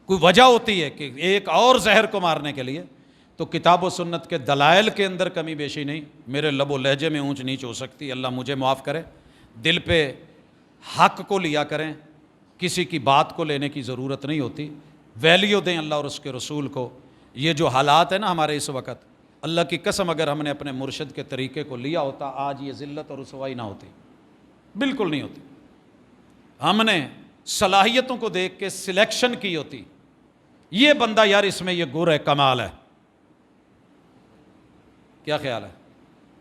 कोई वजह होती है कि एक और जहर को मारने के लिए। तो किताब व सुन्नत के दलाइल के अंदर कमी बेशी नहीं, मेरे लबो लहजे में ऊंच नीच हो सकती, अल्लाह मुझे माफ़ करे। दिल पे हक को लिया करें, किसी की बात को लेने की ज़रूरत नहीं होती। वैल्यू दें अल्लाह और उसके रसूल को। ये जो हालात है ना हमारे इस वक्त, अल्लाह की कसम अगर हमने अपने मुर्शद के तरीके को लिया होता, आज ये ज़िल्लत और रुसवाई ना होती, बिल्कुल नहीं होती। हमने सलाहियतों को देख के सिलेक्शन की होती, ये बंदा यार इसमें ये गुर है, कमाल है। क्या ख्याल है?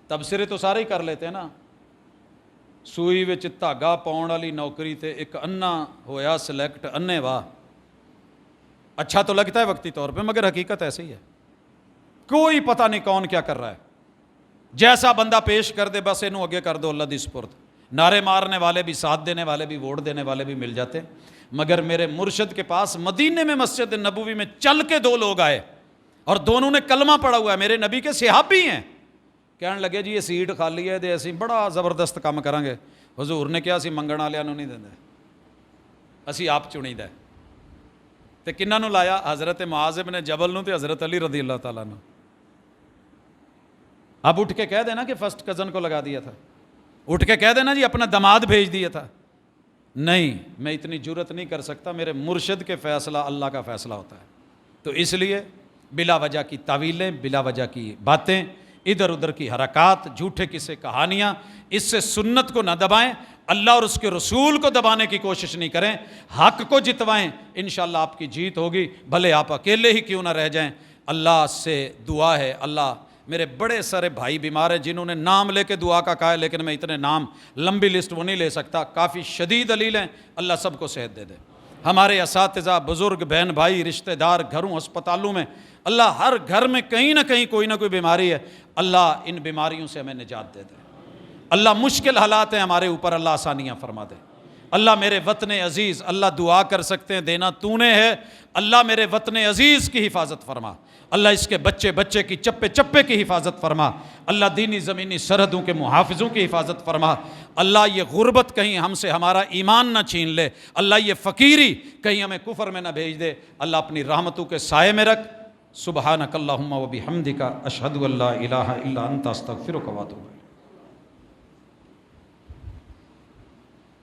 तबसरे तो सारे ही कर लेते हैं ना। सूई विच धागा पाउण वाली नौकरी ते एक अन्ना होया सिलेक्ट, अन्ने वाह। अच्छा तो लगता है वक्ती तौर पे, मगर हकीकत ऐसी ही है। कोई पता नहीं कौन क्या कर रहा है, जैसा बंदा पेश कर दे बस इनू अगे कर दो अल्लाह दी सुपुर्द। नारे मारने वाले भी, साथ देने वाले भी, वोट देने वाले भी मिल जाते। मगर मेरे मुर्शद के पास मदीने में मस्जिद नबवी में चल के दो लोग आए और दोनों ने कलमा पड़ा हुआ है, मेरे नबी के सहाबी हैं। कहने लगे जी ये सीट खाली है, तो असीं बड़ा ज़बरदस्त काम करांगे। हुजूर ने कहा असीं मंगण वालियां नूं नहीं देंदे, असीं आप चुनीदा। तो किन्हां नूं लाया? हज़रत मुआज़ इब्न जबल नूं ते हज़रत अली रज़ी अल्लाह तआला नूं। अब उठ के कह देना कि फर्स्ट कज़न को लगा दिया था, उठ के कह देना जी अपना दामाद भेज दिया था। नहीं, मैं इतनी जुर्रत नहीं कर सकता। मेरे मुर्शिद के फ़ैसला अल्लाह का फ़ैसला होता है। तो इसलिए बिला वजह की तावीलें, बिला वजह की बातें, इधर उधर की हरकत, झूठे किस्से कहानियाँ, इससे सुन्नत को न दबाएं, अल्लाह और उसके रसूल को दबाने की कोशिश नहीं करें। हक़ को जितवाएं, इंशाअल्लाह आपकी जीत होगी, भले आप अकेले ही क्यों ना रह जाएं। अल्लाह से दुआ है, अल्लाह, मेरे बड़े सारे भाई बीमार हैं जिन्होंने नाम लेके दुआ का कहा है, लेकिन मैं इतने नाम, लंबी लिस्ट वो नहीं ले सकता, काफ़ी शदीद अलील हैं। अल्लाह सबको सेहत दे दे। हमारे असातिज़ा, बुज़ुर्ग, बहन भाई, रिश्तेदार, घरों, अस्पतालों में, अल्लाह हर घर में कहीं ना कहीं कोई ना कोई बीमारी है, अल्लाह इन बीमारियों से हमें निजात दे दे। अल्लाह मुश्किल हालात हैं हमारे ऊपर, अल्लाह आसानियाँ फरमा दे। अल्लाह मेरे वतन अज़ीज़, अल्लाह दुआ कर सकते हैं, देना तूने है। अल्लाह मेरे वतन अज़ीज़ की हिफाजत फरमा। अल्लाह इसके बच्चे बच्चे की, चप्पे चप्पे की हिफाजत फरमा। अल्लाह दीनी ज़मीनी सरहदों के मुहाफ़िज़ों की हिफाजत फरमा। अल्लाह ये गुर्बत कहीं हमसे हमारा ईमान ना छीन ले। अल्लाह ये फ़कीरी कहीं हमें कुफर में ना भेज दे। अल्लाह अपनी रहमतों के साए में रख। सुबहानक अल्लाहुम्मा व बिहम्दिका अशहदु अल्ला इलाहा इल्ला अंता अस्तगफिरुका व अतूबु इलैक।